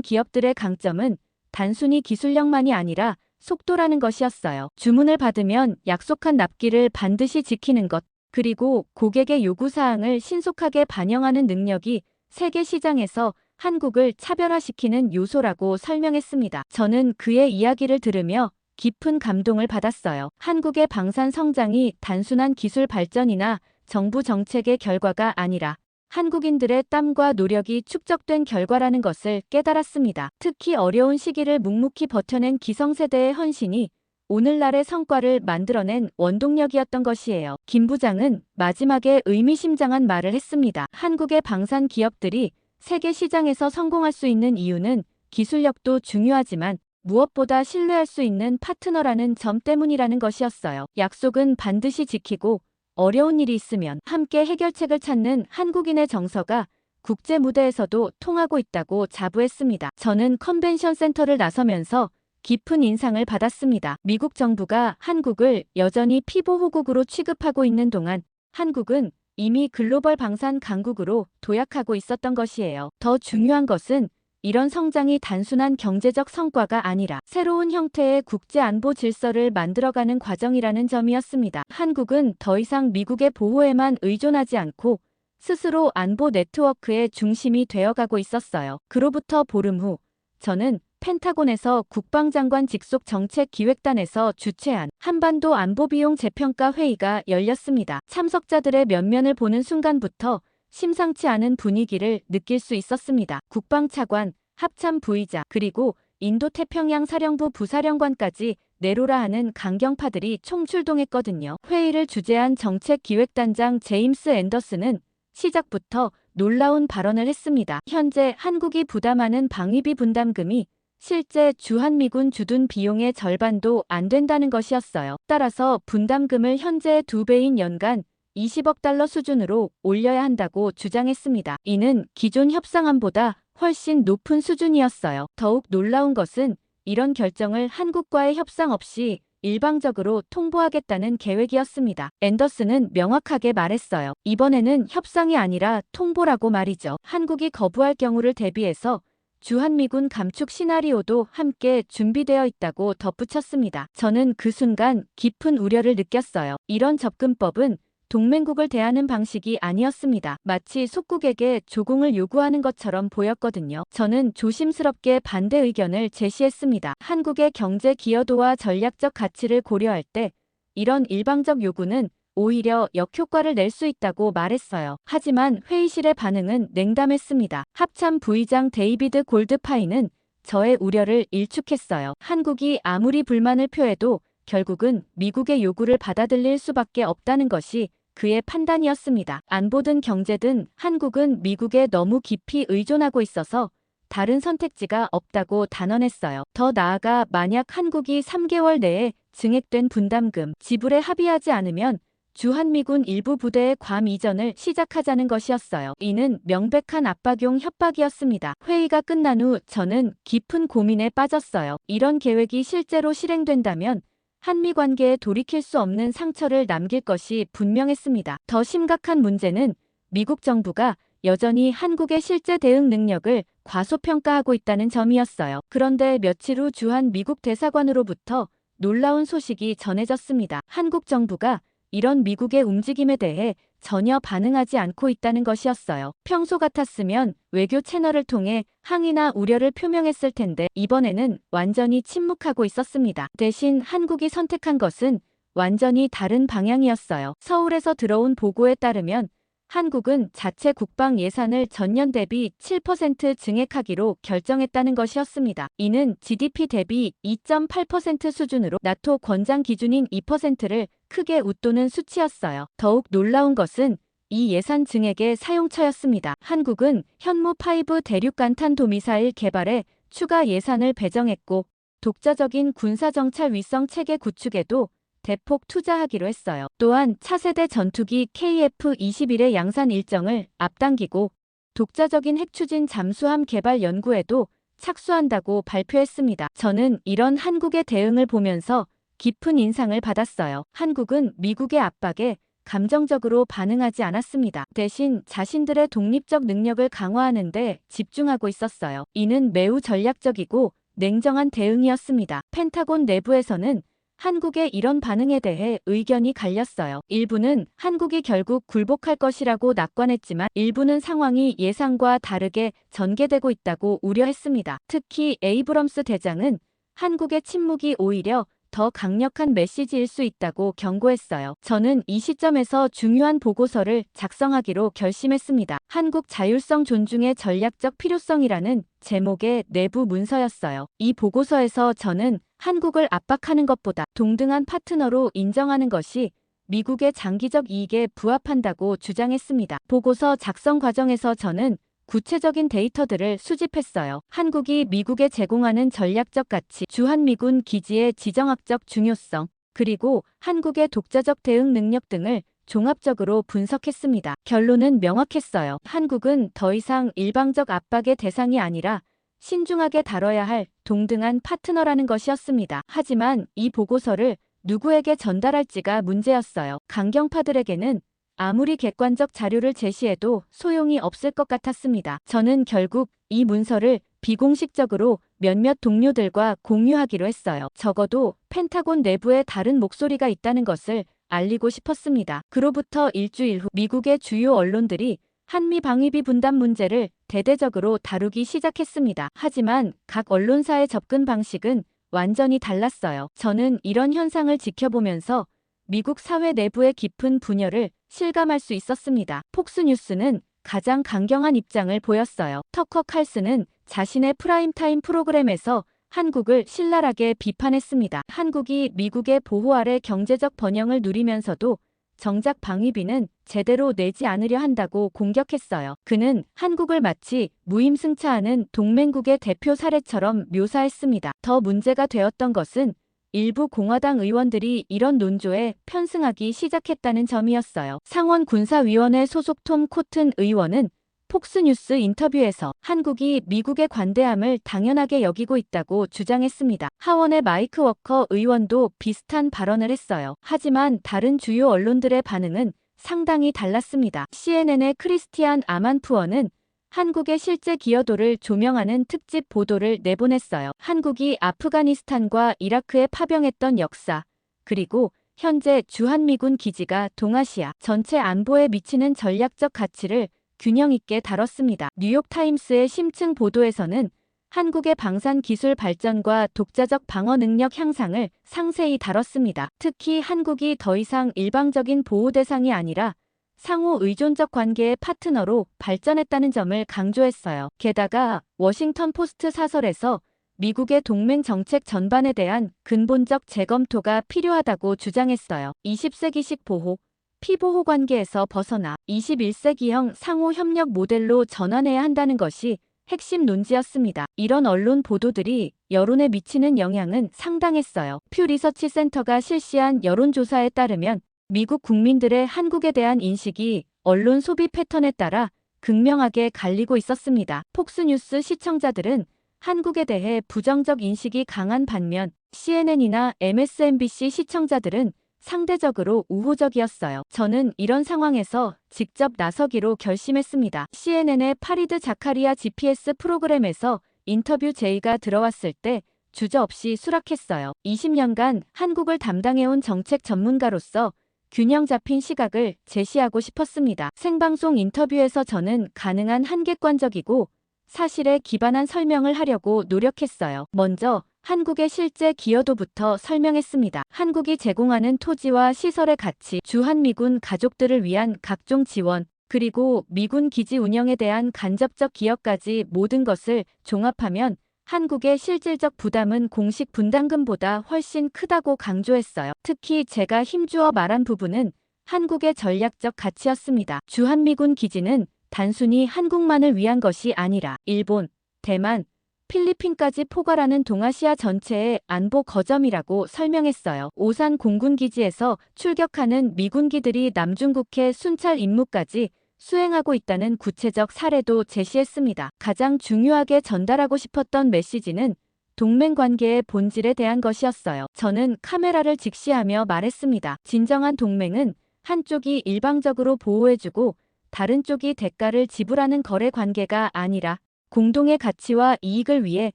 기업들의 강점은 단순히 기술력만이 아니라 속도라는 것이었어요. 주문을 받으면 약속한 납기를 반드시 지키는 것, 그리고 고객의 요구사항을 신속하게 반영하는 능력이 세계 시장에서 한국을 차별화시키는 요소라고 설명했습니다. 저는 그의 이야기를 들으며 깊은 감동을 받았어요. 한국의 방산 성장이 단순한 기술 발전이나 정부 정책의 결과가 아니라 한국인들의 땀과 노력이 축적된 결과라는 것을 깨달았습니다. 특히 어려운 시기를 묵묵히 버텨낸 기성세대의 헌신이 오늘날의 성과를 만들어낸 원동력이었던 것이에요. 김 부장은 마지막에 의미심장한 말을 했습니다. 한국의 방산 기업들이 세계 시장에서 성공할 수 있는 이유는 기술력도 중요하지만 무엇보다 신뢰할 수 있는 파트너라는 점 때문이라는 것이었어요. 약속은 반드시 지키고 어려운 일이 있으면 함께 해결책을 찾는 한국인의 정서가 국제 무대에서도 통하고 있다고 자부했습니다. 저는 컨벤션 센터를 나서면서 깊은 인상을 받았습니다. 미국 정부가 한국을 여전히 피보호국으로 취급하고 있는 동안 한국은 이미 글로벌 방산 강국으로 도약하고 있었던 것이에요. 더 중요한 것은 이런 성장이 단순한 경제적 성과가 아니라 새로운 형태의 국제 안보 질서를 만들어가는 과정이라는 점이었습니다. 한국은 더 이상 미국의 보호에만 의존하지 않고 스스로 안보 네트워크의 중심이 되어가고 있었어요. 그로부터 보름 후 저는 펜타곤에서 국방장관 직속 정책기획단에서 주최한 한반도 안보비용 재평가 회의가 열렸습니다. 참석자들의 면면을 보는 순간부터 심상치 않은 분위기를 느낄 수 있었습니다. 국방차관, 합참 부의자, 그리고 인도태평양 사령부 부사령관까지 내로라 하는 강경파들이 총출동했거든요. 회의를 주재한 정책기획단장 제임스 앤더슨은 시작부터 놀라운 발언을 했습니다. 현재 한국이 부담하는 방위비 분담금이 실제 주한미군 주둔 비용의 절반도 안 된다는 것이었어요. 따라서 분담금을 현재의 2배인 연간 20억 달러 수준으로 올려야 한다고 주장했습니다. 이는 기존 협상안보다 훨씬 높은 수준이었어요. 더욱 놀라운 것은 이런 결정을 한국과의 협상 없이 일방적으로 통보하겠다는 계획이었습니다. 앤더슨은 명확하게 말했어요. 이번에는 협상이 아니라 통보라고 말이죠. 한국이 거부할 경우를 대비해서 주한미군 감축 시나리오도 함께 준비되어 있다고 덧붙였습니다. 저는 그 순간 깊은 우려를 느꼈어요. 이런 접근법은 동맹국을 대하는 방식이 아니었습니다. 마치 속국에게 조공을 요구하는 것처럼 보였거든요. 저는 조심스럽게 반대 의견을 제시했습니다. 한국의 경제 기여도와 전략적 가치를 고려할 때 이런 일방적 요구는 오히려 역효과를 낼 수 있다고 말했어요. 하지만 회의실의 반응은 냉담했습니다. 합참 부의장 데이비드 골드파이는 저의 우려를 일축했어요. 한국이 아무리 불만을 표해도 결국은 미국의 요구를 받아들일 수밖에 없다는 것이 그의 판단이었습니다. 안보든 경제든 한국은 미국에 너무 깊이 의존하고 있어서 다른 선택지가 없다고 단언했어요. 더 나아가 만약 한국이 3개월 내에 증액된 분담금 지불에 합의하지 않으면 주한미군 일부 부대의 괌 이전을 시작하자는 것이었어요. 이는 명백한 압박용 협박이었습니다. 회의가 끝난 후 저는 깊은 고민에 빠졌어요. 이런 계획이 실제로 실행된다면 한미 관계에 돌이킬 수 없는 상처를 남길 것이 분명했습니다. 더 심각한 문제는 미국 정부가 여전히 한국의 실제 대응 능력을 과소평가하고 있다는 점이었어요. 그런데 며칠 후 주한 미국 대사관으로부터 놀라운 소식이 전해졌습니다. 한국 정부가 이런 미국의 움직임에 대해 전혀 반응하지 않고 있다는 것이었어요. 평소 같았으면 외교 채널을 통해 항의나 우려를 표명했을 텐데 이번에는 완전히 침묵하고 있었습니다. 대신 한국이 선택한 것은 완전히 다른 방향이었어요. 서울에서 들어온 보고에 따르면 한국은 자체 국방 예산을 전년 대비 7% 증액하기로 결정했다는 것이었습니다. 이는 GDP 대비 2.8% 수준으로 나토 권장 기준인 2%를 크게 웃도는 수치였어요. 더욱 놀라운 것은 이 예산 증액의 사용처였습니다. 한국은 현무5 대륙간탄도미사일 개발에 추가 예산을 배정했고 독자적인 군사정찰 위성 체계 구축에도 대폭 투자하기로 했어요. 또한 차세대 전투기 KF-21의 양산 일정을 앞당기고 독자적인 핵추진 잠수함 개발 연구에도 착수한다고 발표했습니다. 저는 이런 한국의 대응을 보면서 깊은 인상을 받았어요. 한국은 미국의 압박에 감정적으로 반응하지 않았습니다. 대신 자신들의 독립적 능력을 강화하는 데 집중하고 있었어요. 이는 매우 전략적이고 냉정한 대응이었습니다. 펜타곤 내부에서는 한국의 이런 반응에 대해 의견이 갈렸어요. 일부는 한국이 결국 굴복할 것이라고 낙관했지만 일부는 상황이 예상과 다르게 전개되고 있다고 우려했습니다. 특히 에이브럼스 대장은 한국의 침묵이 오히려 더 강력한 메시지일 수 있다고 경고했어요. 저는 이 시점에서 중요한 보고서를 작성하기로 결심했습니다. 한국 자율성 존중의 전략적 필요성이라는 제목의 내부 문서였어요. 이 보고서에서 저는 한국을 압박하는 것보다 동등한 파트너로 인정하는 것이 미국의 장기적 이익에 부합한다고 주장했습니다. 보고서 작성 과정에서 저는 구체적인 데이터들을 수집했어요. 한국이 미국에 제공하는 전략적 가치, 주한미군 기지의 지정학적 중요성, 그리고 한국의 독자적 대응 능력 등을 종합적으로 분석했습니다. 결론은 명확했어요. 한국은 더 이상 일방적 압박의 대상이 아니라 신중하게 다뤄야 할 동등한 파트너라는 것이었습니다. 하지만 이 보고서를 누구에게 전달할지가 문제였어요. 강경파들에게는 아무리 객관적 자료를 제시해도 소용이 없을 것 같았습니다. 저는 결국 이 문서를 비공식적으로 몇몇 동료들과 공유하기로 했어요. 적어도 펜타곤 내부에 다른 목소리가 있다는 것을 알리고 싶었습니다. 그로부터 일주일 후 미국의 주요 언론들이 한미 방위비 분담 문제를 대대적으로 다루기 시작했습니다. 하지만 각 언론사의 접근 방식은 완전히 달랐어요. 저는 이런 현상을 지켜보면서 미국 사회 내부의 깊은 분열을 실감할 수 있었습니다. 폭스뉴스는 가장 강경한 입장을 보였어요. 터커 칼슨은 자신의 프라임타임 프로그램에서 한국을 신랄하게 비판했습니다. 한국이 미국의 보호 아래 경제적 번영을 누리면서도 정작 방위비는 제대로 내지 않으려 한다고 공격했어요. 그는 한국을 마치 무임승차하는 동맹국의 대표 사례처럼 묘사했습니다. 더 문제가 되었던 것은 일부 공화당 의원들이 이런 논조에 편승하기 시작했다는 점이었어요. 상원 군사위원회 소속 톰 코튼 의원은 폭스뉴스 인터뷰에서 한국이 미국의 관대함을 당연하게 여기고 있다고 주장했습니다. 하원의 마이크 워커 의원도 비슷한 발언을 했어요. 하지만 다른 주요 언론들의 반응은 상당히 달랐습니다. CNN의 크리스티안 아만푸어는 한국의 실제 기여도를 조명하는 특집 보도를 내보냈어요. 한국이 아프가니스탄과 이라크에 파병했던 역사, 그리고 현재 주한미군 기지가 동아시아 전체 안보에 미치는 전략적 가치를 균형 있게 다뤘습니다. 뉴욕타임스의 심층 보도에서는 한국의 방산 기술 발전과 독자적 방어 능력 향상을 상세히 다뤘습니다. 특히 한국이 더 이상 일방적인 보호 대상이 아니라 상호 의존적 관계의 파트너로 발전했다는 점을 강조했어요. 게다가 워싱턴 포스트 사설에서 미국의 동맹 정책 전반에 대한 근본적 재검토가 필요하다고 주장했어요. 20세기식 보호, 피보호 관계에서 벗어나 21세기형 상호 협력 모델로 전환해야 한다는 것이 핵심 논지였습니다. 이런 언론 보도들이 여론에 미치는 영향은 상당했어요. 퓨 리서치 센터가 실시한 여론조사에 따르면 미국 국민들의 한국에 대한 인식이 언론 소비 패턴에 따라 극명하게 갈리고 있었습니다. 폭스뉴스 시청자들은 한국에 대해 부정적 인식이 강한 반면 CNN이나 MSNBC 시청자들은 상대적으로 우호적이었어요. 저는 이런 상황에서 직접 나서기로 결심했습니다. CNN의 파리드 자카리아 GPS 프로그램에서 인터뷰 제의가 들어왔을 때 주저없이 수락했어요. 20년간 한국을 담당해온 정책 전문가로서 균형 잡힌 시각을 제시하고 싶었습니다. 생방송 인터뷰에서 저는 가능한 한 객관적이고 사실에 기반한 설명을 하려고 노력했어요. 먼저 한국의 실제 기여도부터 설명했습니다. 한국이 제공하는 토지와 시설의 가치, 주한미군 가족들을 위한 각종 지원, 그리고 미군 기지 운영에 대한 간접적 기여까지 모든 것을 종합하면 한국의 실질적 부담은 공식 분담금보다 훨씬 크다고 강조했어요. 특히 제가 힘주어 말한 부분은 한국의 전략적 가치였습니다. 주한미군 기지는 단순히 한국만을 위한 것이 아니라 일본, 대만, 필리핀까지 포괄하는 동아시아 전체의 안보 거점이라고 설명했어요. 오산 공군기지에서 출격하는 미군기들이 남중국해 순찰 임무까지 수행하고 있다는 구체적 사례도 제시했습니다. 가장 중요하게 전달하고 싶었던 메시지는 동맹 관계의 본질에 대한 것이었어요. 저는 카메라를 직시하며 말했습니다. 진정한 동맹은 한쪽이 일방적으로 보호해주고 다른 쪽이 대가를 지불하는 거래 관계가 아니라 공동의 가치와 이익을 위해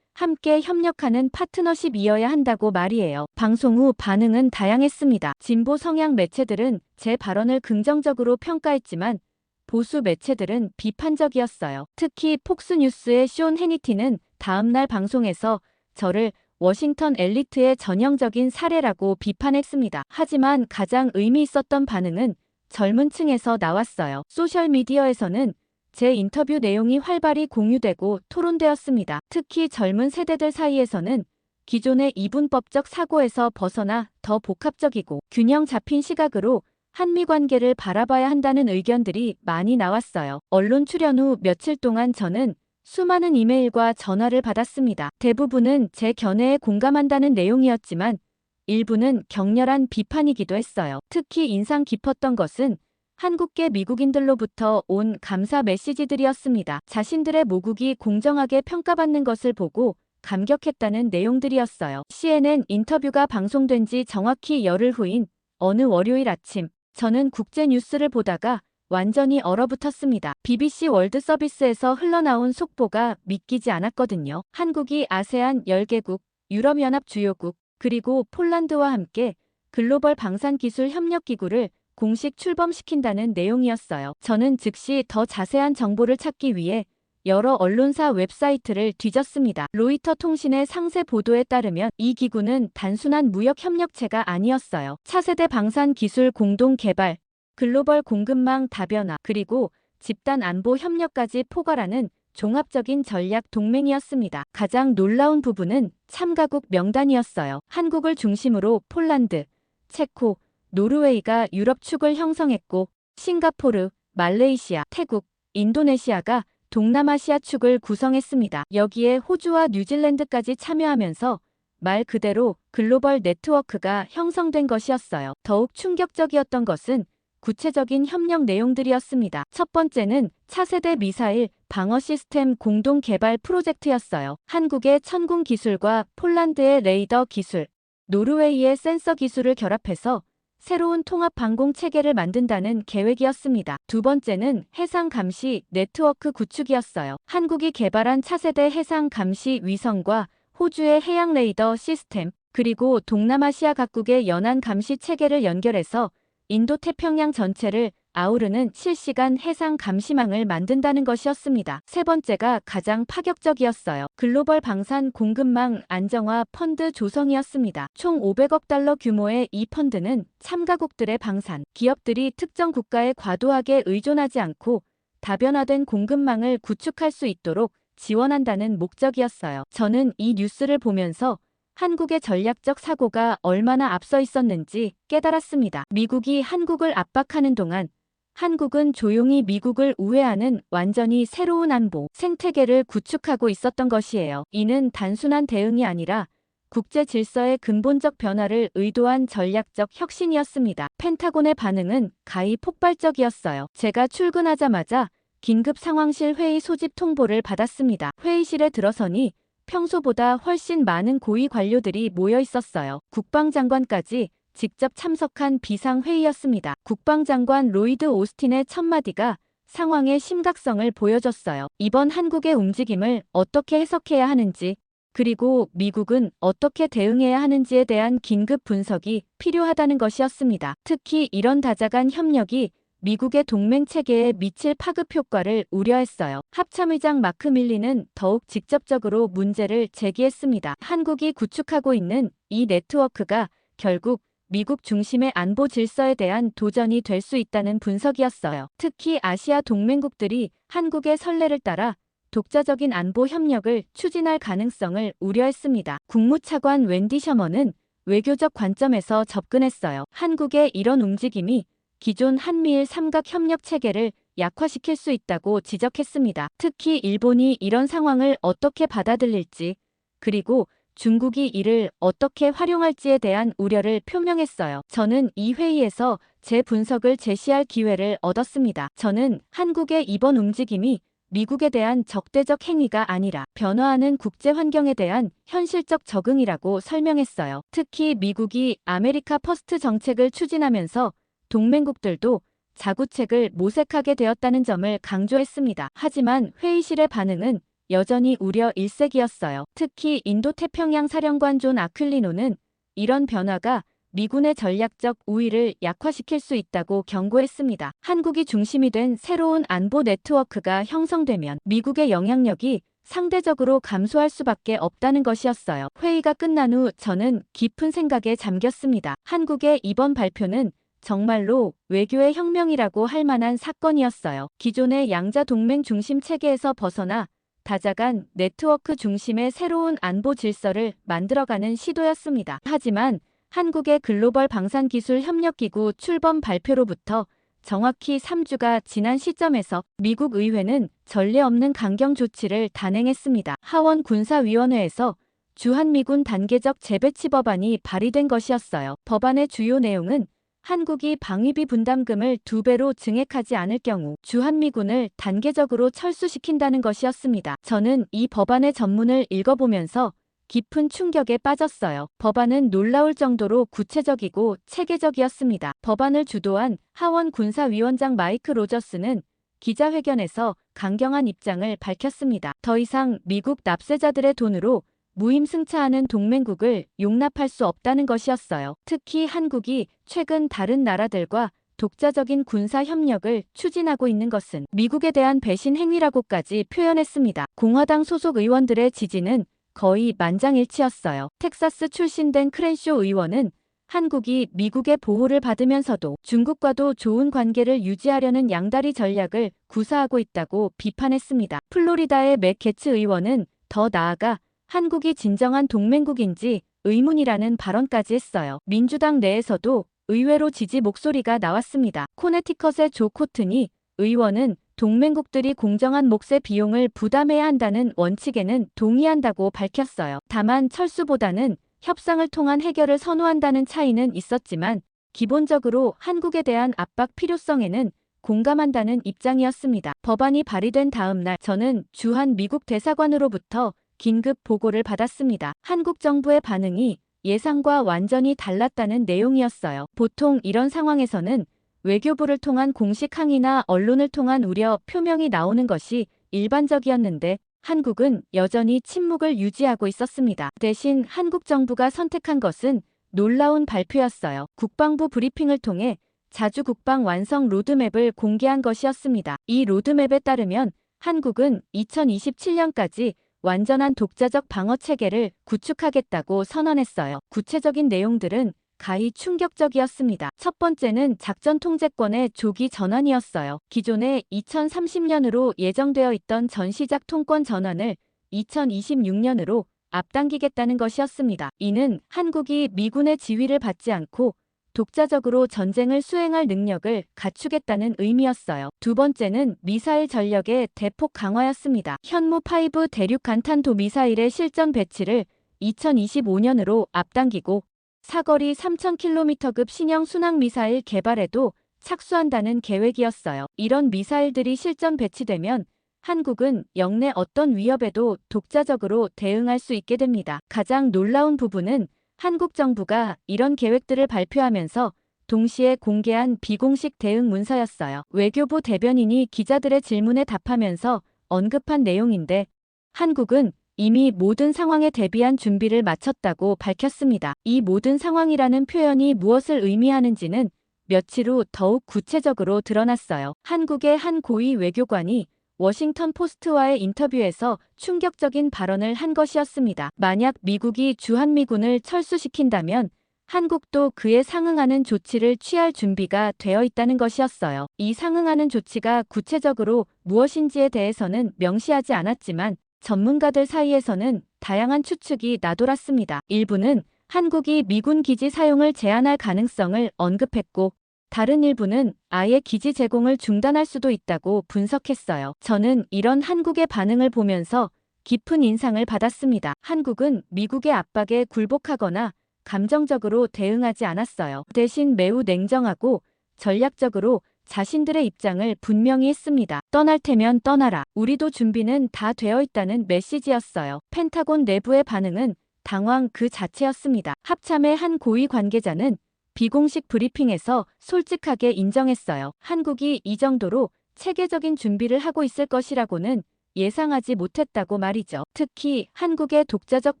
함께 협력하는 파트너십이어야 한다고 말이에요. 방송 후 반응은 다양했습니다. 진보 성향 매체들은 제 발언을 긍정적으로 평가했지만 보수 매체들은 비판적이었어요. 특히 폭스뉴스의 쇼 해니티는 다음날 방송에서 저를 워싱턴 엘리트의 전형적인 사례라고 비판했습니다. 하지만 가장 의미 있었던 반응은 젊은 층에서 나왔어요. 소셜미디어에서는 제 인터뷰 내용이 활발히 공유되고 토론되었습니다. 특히 젊은 세대들 사이에서는 기존의 이분법적 사고에서 벗어나 더 복합적이고 균형 잡힌 시각으로 한미 관계를 바라봐야 한다는 의견들이 많이 나왔어요. 언론 출연 후 며칠 동안 저는 수많은 이메일과 전화를 받았습니다. 대부분은 제 견해에 공감한다는 내용이었지만 일부는 격렬한 비판이기도 했어요. 특히 인상 깊었던 것은 한국계 미국인들로부터 온 감사 메시지들이었습니다. 자신들의 모국이 공정하게 평가받는 것을 보고 감격했다는 내용들이었어요. CNN 인터뷰가 방송된 지 정확히 열흘 후인 어느 월요일 아침, 저는 국제 뉴스를 보다가 완전히 얼어붙었습니다. BBC 월드 서비스에서 흘러나온 속보가 믿기지 않았거든요. 한국이 아세안 10개국, 유럽연합 주요국, 그리고 폴란드와 함께 글로벌 방산기술 협력기구를 공식 출범시킨다는 내용이었어요. 저는 즉시 더 자세한 정보를 찾기 위해 여러 언론사 웹사이트를 뒤졌습니다. 로이터 통신의 상세 보도에 따르면 이 기구는 단순한 무역 협력체가 아니었어요. 차세대 방산 기술 공동 개발, 글로벌 공급망 다변화, 그리고 집단 안보 협력까지 포괄하는 종합적인 전략 동맹이었습니다. 가장 놀라운 부분은 참가국 명단이었어요. 한국을 중심으로 폴란드, 체코, 노르웨이가 유럽 축을 형성했고 싱가포르, 말레이시아, 태국, 인도네시아가 동남아시아 축을 구성했습니다. 여기에 호주와 뉴질랜드까지 참여하면서 말 그대로 글로벌 네트워크가 형성된 것이었어요. 더욱 충격적이었던 것은 구체적인 협력 내용들이었습니다. 첫 번째는 차세대 미사일 방어 시스템 공동 개발 프로젝트였어요. 한국의 천궁 기술과 폴란드의 레이더 기술, 노르웨이의 센서 기술을 결합해서 새로운 통합 방공 체계를 만든다는 계획이었습니다. 두 번째는 해상 감시 네트워크 구축이었어요. 한국이 개발한 차세대 해상 감시 위성과 호주의 해양 레이더 시스템, 그리고 동남아시아 각국의 연안 감시 체계를 연결해서 인도태평양 전체를 아우르는 실시간 해상 감시망을 만든다는 것이었습니다. 세 번째가 가장 파격적이었어요. 글로벌 방산 공급망 안정화 펀드 조성이었습니다. 총 500억 달러 규모의 이 펀드는 참가국들의 방산, 기업들이 특정 국가에 과도하게 의존하지 않고 다변화된 공급망을 구축할 수 있도록 지원한다는 목적이었어요. 저는 이 뉴스를 보면서 한국의 전략적 사고가 얼마나 앞서 있었는지 깨달았습니다. 미국이 한국을 압박하는 동안 한국은 조용히 미국을 우회하는 완전히 새로운 안보 생태계를 구축하고 있었던 것이에요. 이는 단순한 대응이 아니라 국제 질서의 근본적 변화를 의도한 전략적 혁신이었습니다. 펜타곤의 반응은 가히 폭발적이었어요. 제가 출근하자마자 긴급 상황실 회의 소집 통보를 받았습니다. 회의실에 들어서니 평소보다 훨씬 많은 고위 관료들이 모여 있었어요. 국방장관까지 직접 참석한 비상회의였습니다. 국방장관 로이드 오스틴의 첫마디가 상황의 심각성을 보여줬어요. 이번 한국의 움직임을 어떻게 해석해야 하는지, 그리고 미국은 어떻게 대응해야 하는지에 대한 긴급 분석이 필요하다는 것이었습니다. 특히 이런 다자간 협력이 미국의 동맹 체계에 미칠 파급 효과를 우려했어요. 합참의장 마크 밀리는 더욱 직접적으로 문제를 제기했습니다. 한국이 구축하고 있는 이 네트워크가 결국 미국 중심의 안보 질서에 대한 도전이 될 수 있다는 분석이었어요. 특히 아시아 동맹국들이 한국의 선례를 따라 독자적인 안보 협력을 추진할 가능성을 우려했습니다. 국무차관 웬디 셔먼은 외교적 관점에서 접근했어요. 한국의 이런 움직임이 기존 한미일 삼각협력 체계를 약화시킬 수 있다고 지적했습니다. 특히 일본이 이런 상황을 어떻게 받아들일지, 그리고 중국이 이를 어떻게 활용할지에 대한 우려를 표명했어요. 저는 이 회의에서 제 분석을 제시할 기회를 얻었습니다. 저는 한국의 이번 움직임이 미국에 대한 적대적 행위가 아니라 변화하는 국제 환경에 대한 현실적 적응이라고 설명했어요. 특히 미국이 아메리카 퍼스트 정책을 추진하면서 동맹국들도 자구책을 모색하게 되었다는 점을 강조했습니다. 하지만 회의실의 반응은 여전히 우려 일색이었어요. 특히 인도태평양 사령관 존 아퀼리노는 이런 변화가 미군의 전략적 우위를 약화시킬 수 있다고 경고했습니다. 한국이 중심이 된 새로운 안보 네트워크가 형성되면 미국의 영향력이 상대적으로 감소할 수밖에 없다는 것이었어요. 회의가 끝난 후 저는 깊은 생각에 잠겼습니다. 한국의 이번 발표는 정말로 외교의 혁명이라고 할 만한 사건이었어요. 기존의 양자 동맹 중심 체계에서 벗어나 다자간 네트워크 중심의 새로운 안보 질서를 만들어가는 시도였습니다. 하지만 한국의 글로벌 방산기술 협력기구 출범 발표로부터 정확히 3주가 지난 시점에서 미국 의회는 전례 없는 강경 조치를 단행했습니다. 하원 군사위원회에서 주한미군 단계적 재배치 법안이 발의된 것이었어요. 법안의 주요 내용은 한국이 방위비 분담금을 2배로 증액하지 않을 경우 주한미군을 단계적으로 철수시킨다는 것이었습니다. 저는 이 법안의 전문을 읽어보면서 깊은 충격에 빠졌어요. 법안은 놀라울 정도로 구체적이고 체계적이었습니다. 법안을 주도한 하원 군사위원장 마이크 로저스는 기자회견에서 강경한 입장을 밝혔습니다. 더 이상 미국 납세자들의 돈으로 무임승차하는 동맹국을 용납할 수 없다는 것이었어요. 특히 한국이 최근 다른 나라들과 독자적인 군사 협력을 추진하고 있는 것은 미국에 대한 배신 행위라고까지 표현했습니다. 공화당 소속 의원들의 지지는 거의 만장일치였어요. 텍사스 출신된 크랜쇼 의원은 한국이 미국의 보호를 받으면서도 중국과도 좋은 관계를 유지하려는 양다리 전략을 구사하고 있다고 비판했습니다. 플로리다의 맥 게츠 의원은 더 나아가 한국이 진정한 동맹국인지 의문이라는 발언까지 했어요. 민주당 내에서도 의외로 지지 목소리가 나왔습니다. 코네티컷의 조 코트니 의원은 동맹국들이 공정한 몫의 비용을 부담해야 한다는 원칙에는 동의한다고 밝혔어요. 다만 철수보다는 협상을 통한 해결을 선호한다는 차이는 있었지만 기본적으로 한국에 대한 압박 필요성에는 공감한다는 입장이었습니다. 법안이 발의된 다음 날 저는 주한 미국 대사관으로부터 긴급 보고를 받았습니다. 한국 정부의 반응이 예상과 완전히 달랐다는 내용이었어요. 보통 이런 상황에서는 외교부를 통한 공식 항의나 언론을 통한 우려 표명이 나오는 것이 일반적이었는데 한국은 여전히 침묵을 유지하고 있었습니다. 대신 한국 정부가 선택한 것은 놀라운 발표였어요. 국방부 브리핑을 통해 자주 국방 완성 로드맵을 공개한 것이었습니다. 이 로드맵에 따르면 한국은 2027년까지 완전한 독자적 방어 체계를 구축하겠다고 선언했어요. 구체적인 내용들은 가히 충격적이었습니다. 첫 번째는 작전 통제권의 조기 전환이었어요. 기존에 2030년으로 예정되어 있던 전시작 통권 전환을 2026년으로 앞당기겠다는 것이었습니다. 이는 한국이 미군의 지휘를 받지 않고 독자적으로 전쟁을 수행할 능력을 갖추겠다는 의미였어요. 두 번째는 미사일 전력의 대폭 강화였습니다. 현무5 대륙 간탄도 미사일의 실전 배치를 2025년으로 앞당기고 사거리 3000km급 신형 순항미사일 개발에도 착수한다는 계획이었어요. 이런 미사일들이 실전 배치되면 한국은 영내 어떤 위협에도 독자적으로 대응할 수 있게 됩니다. 가장 놀라운 부분은 한국 정부가 이런 계획들을 발표하면서 동시에 공개한 비공식 대응 문서였어요. 외교부 대변인이 기자들의 질문에 답하면서 언급한 내용인데 한국은 이미 모든 상황에 대비한 준비를 마쳤다고 밝혔습니다. 이 모든 상황이라는 표현이 무엇을 의미하는지는 며칠 후 더욱 구체적으로 드러났어요. 한국의 한 고위 외교관이 워싱턴 포스트와의 인터뷰에서 충격적인 발언을 한 것이었습니다. 만약 미국이 주한미군을 철수시킨다면 한국도 그에 상응하는 조치를 취할 준비가 되어 있다는 것이었어요. 이 상응하는 조치가 구체적으로 무엇인지에 대해서는 명시하지 않았지만 전문가들 사이에서는 다양한 추측이 나돌았습니다. 일부는 한국이 미군 기지 사용을 제한할 가능성을 언급했고 다른 일부는 아예 기지 제공을 중단할 수도 있다고 분석했어요. 저는 이런 한국의 반응을 보면서 깊은 인상을 받았습니다. 한국은 미국의 압박에 굴복하거나 감정적으로 대응하지 않았어요. 대신 매우 냉정하고 전략적으로 자신들의 입장을 분명히 했습니다. 떠날 테면 떠나라. 우리도 준비는 다 되어 있다는 메시지였어요. 펜타곤 내부의 반응은 당황 그 자체였습니다. 합참의 한 고위 관계자는 비공식 브리핑에서 솔직하게 인정했어요. 한국이 이 정도로 체계적인 준비를 하고 있을 것이라고는 예상하지 못했다고 말이죠. 특히 한국의 독자적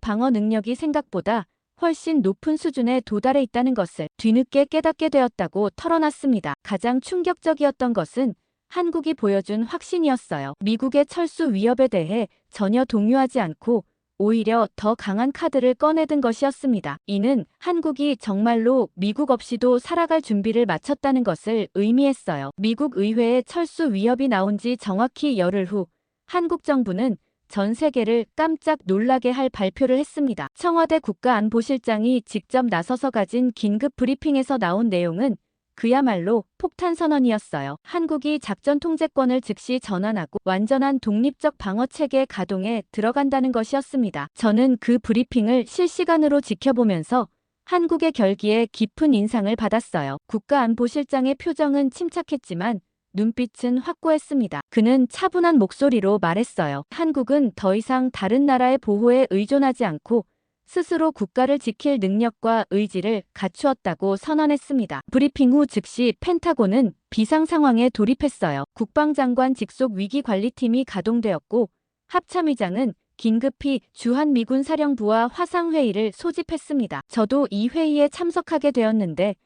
방어 능력이 생각보다 훨씬 높은 수준에 도달해 있다는 것을 뒤늦게 깨닫게 되었다고 털어놨습니다. 가장 충격적이었던 것은 한국이 보여준 확신이었어요. 미국의 철수 위협에 대해 전혀 동요하지 않고 오히려 더 강한 카드를 꺼내든 것이었습니다. 이는 한국이 정말로 미국 없이도 살아갈 준비를 마쳤다는 것을 의미했어요. 미국 의회에 철수 위협이 나온 지 정확히 열흘 후 한국 정부는 전 세계를 깜짝 놀라게 할 발표를 했습니다. 청와대 국가안보실장이 직접 나서서 가진 긴급 브리핑에서 나온 내용은 그야말로 폭탄 선언이었어요. 한국이 작전 통제권을 즉시 전환하고 완전한 독립적 방어체계 가동에 들어간다는 것이었습니다. 저는 그 브리핑을 실시간으로 지켜보면서 한국의 결기에 깊은 인상을 받았어요. 국가안보실장의 표정은 침착했지만 눈빛은 확고했습니다. 그는 차분한 목소리로 말했어요. 한국은 더 이상 다른 나라의 보호에 의존하지 않고 스스로 국가를 지킬 능력과 의지를 갖추었다고 선언했습니다. 브리핑 후 즉시 펜타곤은 비상 상황에 돌입했어요. 국방장관 직속 위기관리팀이 가동되었고 합참의장은 긴급히 주한미군 사령부와 화상회의를 소집했습니다. 저도 이 회의에 참석하게 되었는데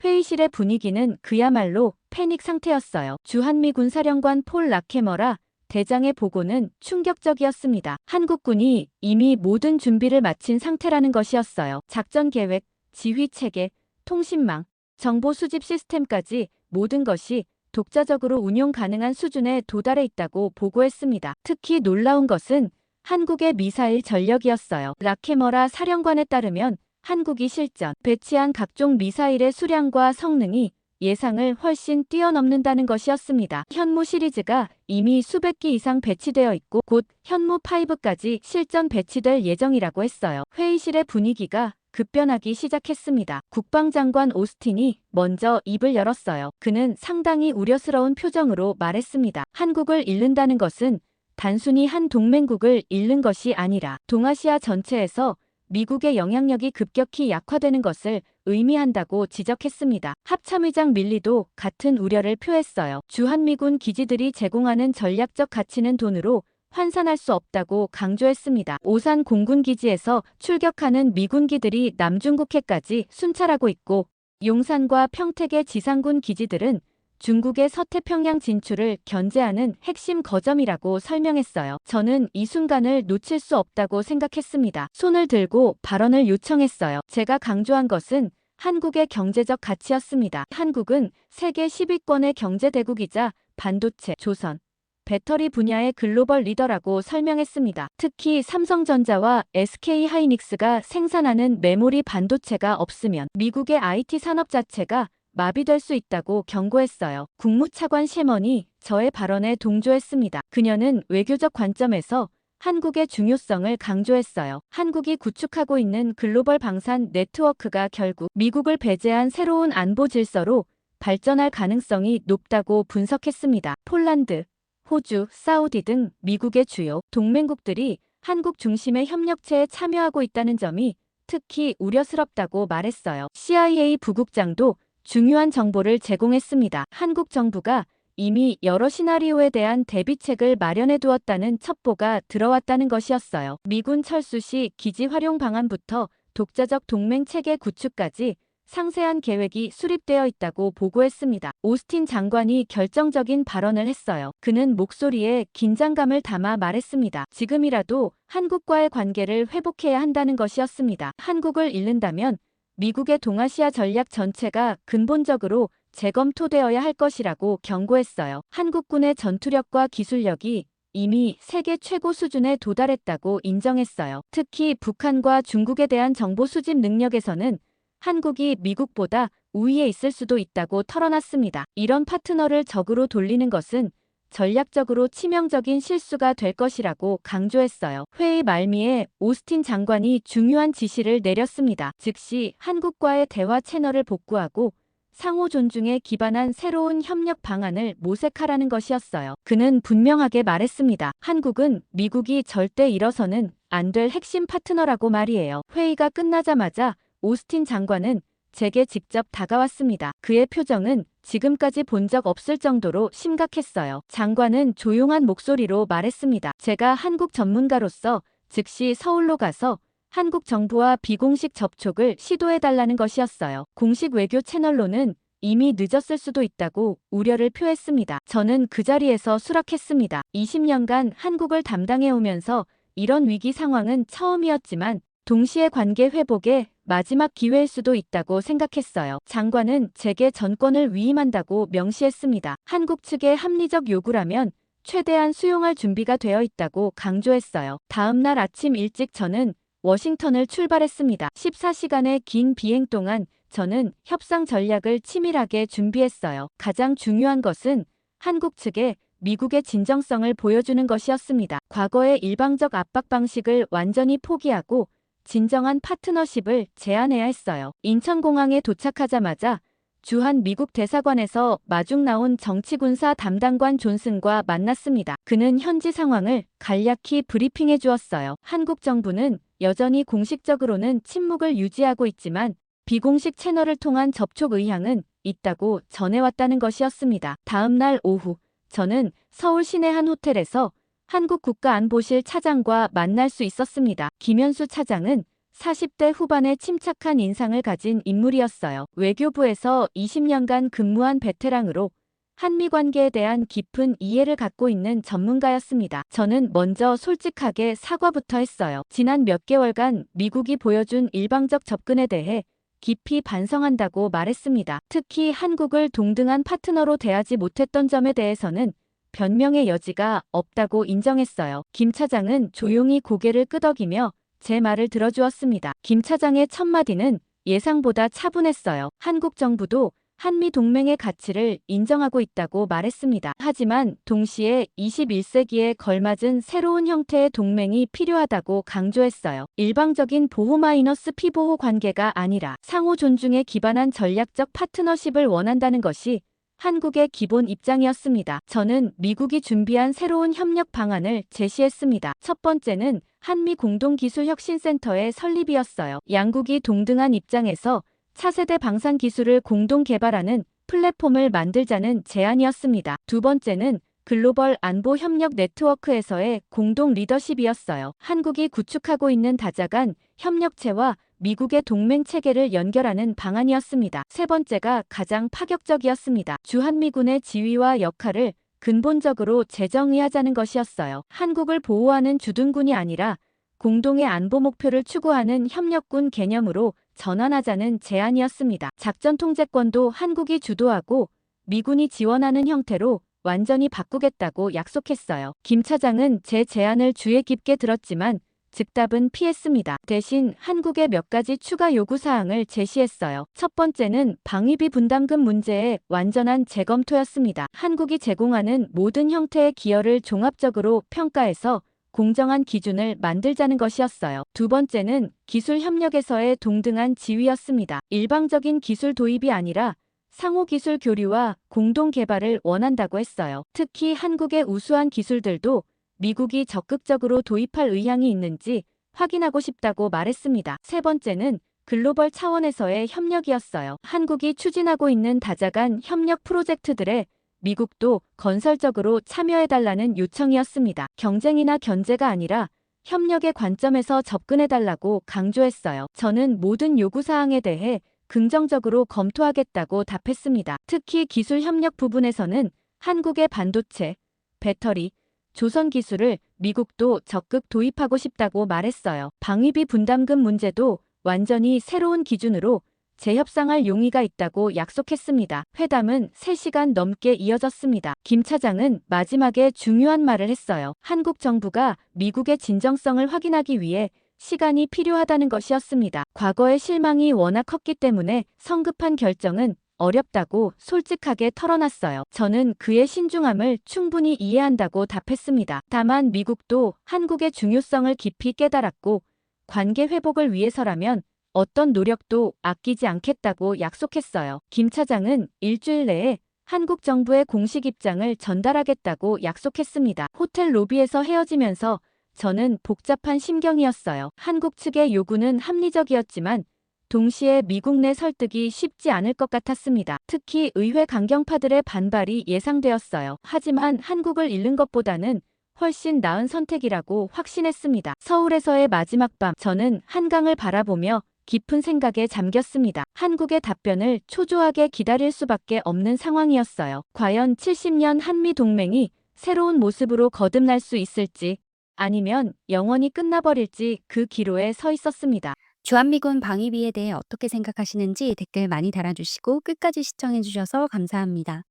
회의실의 분위기는 그야말로 패닉 상태였어요. 주한미군 사령관 폴 라케머라 대장의 보고는 충격적이었습니다. 한국군이 이미 모든 준비를 마친 상태라는 것이었어요. 작전 계획, 지휘 체계, 통신망, 정보 수집 시스템까지 모든 것이 독자적으로 운용 가능한 수준에 도달해 있다고 보고했습니다. 특히 놀라운 것은 한국의 미사일 전력이었어요. 라케머라 사령관에 따르면 한국이 실전 배치한 각종 미사일의 수량과 성능이 예상을 훨씬 뛰어넘는다는 것이었습니다. 현무 시리즈가 이미 수백 기 이상 배치되어 있고 곧 현무5까지 실전 배치될 예정이라고 했어요. 회의실의 분위기가 급변하기 시작했습니다. 국방장관 오스틴이 먼저 입을 열었어요. 그는 상당히 우려스러운 표정으로 말했습니다. 한국을 잃는다는 것은 단순히 한 동맹국을 잃는 것이 아니라 동아시아 전체에서 미국의 영향력이 급격히 약화되는 것을 의미한다고 지적했습니다. 합참의장 밀리도 같은 우려를 표했어요. 주한미군 기지들이 제공하는 전략적 가치는 돈으로 환산할 수 없다고 강조했습니다. 오산 공군기지에서 출격하는 미군기들이 남중국해까지 순찰하고 있고 용산과 평택의 지상군 기지들은 중국의 서태평양 진출을 견제하는 핵심 거점이라고 설명했어요. 저는 이 순간을 놓칠 수 없다고 생각했습니다. 손을 들고 발언을 요청했어요. 제가 강조한 것은 한국의 경제적 가치였습니다. 한국은 세계 10위권의 경제대국이자 반도체, 조선, 배터리 분야의 글로벌 리더라고 설명했습니다. 특히 삼성전자와 SK하이닉스가 생산하는 메모리 반도체가 없으면 미국의 IT 산업 자체가 마비될 수 있다고 경고했어요. 국무차관 셰먼이 저의 발언에 동조했습니다. 그녀는 외교적 관점에서 한국의 중요성을 강조했어요. 한국이 구축하고 있는 글로벌 방산 네트워크가 결국 미국을 배제한 새로운 안보 질서로 발전할 가능성이 높다고 분석했습니다. 폴란드, 호주, 사우디 등 미국의 주요 동맹국들이 한국 중심의 협력체에 참여하고 있다는 점이 특히 우려스럽다고 말했어요. CIA 부국장도 중요한 정보를 제공했습니다. 한국 정부가 이미 여러 시나리오에 대한 대비책을 마련해 두었다는 첩보가 들어왔다는 것이었어요. 미군 철수 시 기지 활용 방안부터 독자적 동맹 체계 구축까지 상세한 계획이 수립되어 있다고 보고했습니다. 오스틴 장관이 결정적인 발언을 했어요. 그는 목소리에 긴장감을 담아 말했습니다. 지금이라도 한국과의 관계를 회복해야 한다는 것이었습니다. 한국을 잃는다면 미국의 동아시아 전략 전체가 근본적으로 재검토되어야 할 것이라고 경고했어요. 한국군의 전투력과 기술력이 이미 세계 최고 수준에 도달했다고 인정했어요. 특히 북한과 중국에 대한 정보 수집 능력에서는 한국이 미국보다 우위에 있을 수도 있다고 털어놨습니다. 이런 파트너를 적으로 돌리는 것은 전략적으로 치명적인 실수가 될 것이라고 강조했어요. 회의 말미에 오스틴 장관이 중요한 지시를 내렸습니다. 즉시 한국과의 대화 채널을 복구하고 상호 존중에 기반한 새로운 협력 방안을 모색하라는 것이었어요. 그는 분명하게 말했습니다. 한국은 미국이 절대 잃어서는 안 될 핵심 파트너라고 말이에요. 회의가 끝나자마자 오스틴 장관은 제게 직접 다가왔습니다. 그의 표정은 지금까지 본 적 없을 정도로 심각했어요. 장관은 조용한 목소리로 말했습니다. 제가 한국 전문가로서 즉시 서울로 가서 한국 정부와 비공식 접촉을 시도해달라는 것이었어요. 공식 외교 채널로는 이미 늦었을 수도 있다고 우려를 표했습니다. 저는 그 자리에서 수락했습니다. 20년간 한국을 담당해오면서 이런 위기 상황은 처음이었지만 동시에 관계 회복의 마지막 기회일 수도 있다고 생각했어요. 장관은 제게 전권을 위임한다고 명시했습니다. 한국 측의 합리적 요구라면 최대한 수용할 준비가 되어 있다고 강조했어요. 다음 날 아침 일찍 저는 워싱턴을 출발했습니다. 14시간의 긴 비행 동안 저는 협상 전략을 치밀하게 준비했어요. 가장 중요한 것은 한국 측에 미국의 진정성을 보여주는 것이었습니다. 과거의 일방적 압박 방식을 완전히 포기하고 진정한 파트너십을 제안해야 했어요. 인천공항에 도착하자마자 주한 미국 대사관에서 마중 나온 정치군사 담당관 존슨과 만났습니다. 그는 현지 상황을 간략히 브리핑해 주었어요. 한국 정부는 여전히 공식적으로는 침묵을 유지하고 있지만 비공식 채널을 통한 접촉 의향은 있다고 전해왔다는 것이었습니다. 다음 날 오후 저는 서울 시내 한 호텔에서 한국 국가안보실 차장과 만날 수 있었습니다. 김현수 차장은 40대 후반의 침착한 인상을 가진 인물이었어요. 외교부에서 20년간 근무한 베테랑으로 한미 관계에 대한 깊은 이해를 갖고 있는 전문가였습니다. 저는 먼저 솔직하게 사과부터 했어요. 지난 몇 개월간 미국이 보여준 일방적 접근에 대해 깊이 반성한다고 말했습니다. 특히 한국을 동등한 파트너로 대하지 못했던 점에 대해서는 변명의 여지가 없다고 인정했어요. 김 차장은 조용히 고개를 끄덕이며 제 말을 들어주었습니다. 김 차장의 첫 마디는 예상보다 차분했어요. 한국 정부도 한미 동맹의 가치를 인정하고 있다고 말했습니다. 하지만 동시에 21세기에 걸맞은 새로운 형태의 동맹이 필요하다고 강조했어요. 일방적인 보호-피보호 관계가 아니라 상호 존중에 기반한 전략적 파트너십을 원한다는 것이 한국의 기본 입장이었습니다. 저는 미국이 준비한 새로운 협력 방안을 제시했습니다. 첫 번째는 한미 공동기술혁신센터의 설립이었어요. 양국이 동등한 입장에서 차세대 방산 기술을 공동 개발하는 플랫폼을 만들자는 제안이었습니다. 두 번째는 글로벌 안보 협력 네트워크에서의 공동 리더십이었어요. 한국이 구축하고 있는 다자간 협력체와 미국의 동맹 체계를 연결하는 방안이었습니다. 세 번째가 가장 파격적이었습니다. 주한미군의 지위와 역할을 근본적으로 재정의하자는 것이었어요. 한국을 보호하는 주둔군이 아니라 공동의 안보 목표를 추구하는 협력군 개념으로 전환하자는 제안이었습니다. 작전 통제권도 한국이 주도하고 미군이 지원하는 형태로 완전히 바꾸겠다고 약속했어요. 김 차장은 제 제안을 주의 깊게 들었지만 즉답은 피했습니다. 대신 한국의 몇 가지 추가 요구사항을 제시했어요. 첫 번째는 방위비 분담금 문제의 완전한 재검토였습니다. 한국이 제공하는 모든 형태의 기여를 종합적으로 평가해서 공정한 기준을 만들자는 것이었어요. 두 번째는 기술 협력에서의 동등한 지위였습니다. 일방적인 기술 도입이 아니라 상호 기술 교류와 공동 개발을 원한다고 했어요. 특히 한국의 우수한 기술들도 미국이 적극적으로 도입할 의향이 있는지 확인하고 싶다고 말했습니다. 세 번째는 글로벌 차원에서의 협력이었어요. 한국이 추진하고 있는 다자간 협력 프로젝트들에 미국도 건설적으로 참여해달라는 요청이었습니다. 경쟁이나 견제가 아니라 협력의 관점에서 접근해달라고 강조했어요. 저는 모든 요구사항에 대해 긍정적으로 검토하겠다고 답했습니다. 특히 기술 협력 부분에서는 한국의 반도체, 배터리, 조선 기술을 미국도 적극 도입하고 싶다고 말했어요. 방위비 분담금 문제도 완전히 새로운 기준으로 재협상할 용의가 있다고 약속했습니다. 회담은 3시간 넘게 이어졌습니다. 김 차장은 마지막에 중요한 말을 했어요. 한국 정부가 미국의 진정성을 확인하기 위해 시간이 필요하다는 것이었습니다. 과거의 실망이 워낙 컸기 때문에 성급한 결정은 어렵다고 솔직하게 털어놨어요. 저는 그의 신중함을 충분히 이해한다고 답했습니다. 다만 미국도 한국의 중요성을 깊이 깨달았고 관계 회복을 위해서라면 어떤 노력도 아끼지 않겠다고 약속했어요. 김 차장은 일주일 내에 한국 정부의 공식 입장을 전달하겠다고 약속했습니다. 호텔 로비에서 헤어지면서 저는 복잡한 심경이었어요. 한국 측의 요구는 합리적이었지만 동시에 미국 내 설득이 쉽지 않을 것 같았습니다. 특히 의회 강경파들의 반발이 예상되었어요. 하지만 한국을 잃는 것보다는 훨씬 나은 선택이라고 확신했습니다. 서울에서의 마지막 밤, 저는 한강을 바라보며 깊은 생각에 잠겼습니다. 한국의 답변을 초조하게 기다릴 수밖에 없는 상황이었어요. 과연 70년 한미 동맹이 새로운 모습으로 거듭날 수 있을지 아니면 영원히 끝나버릴지 그 기로에 서 있었습니다. 주한미군 방위비에 대해 어떻게 생각하시는지 댓글 많이 달아주시고 끝까지 시청해주셔서 감사합니다.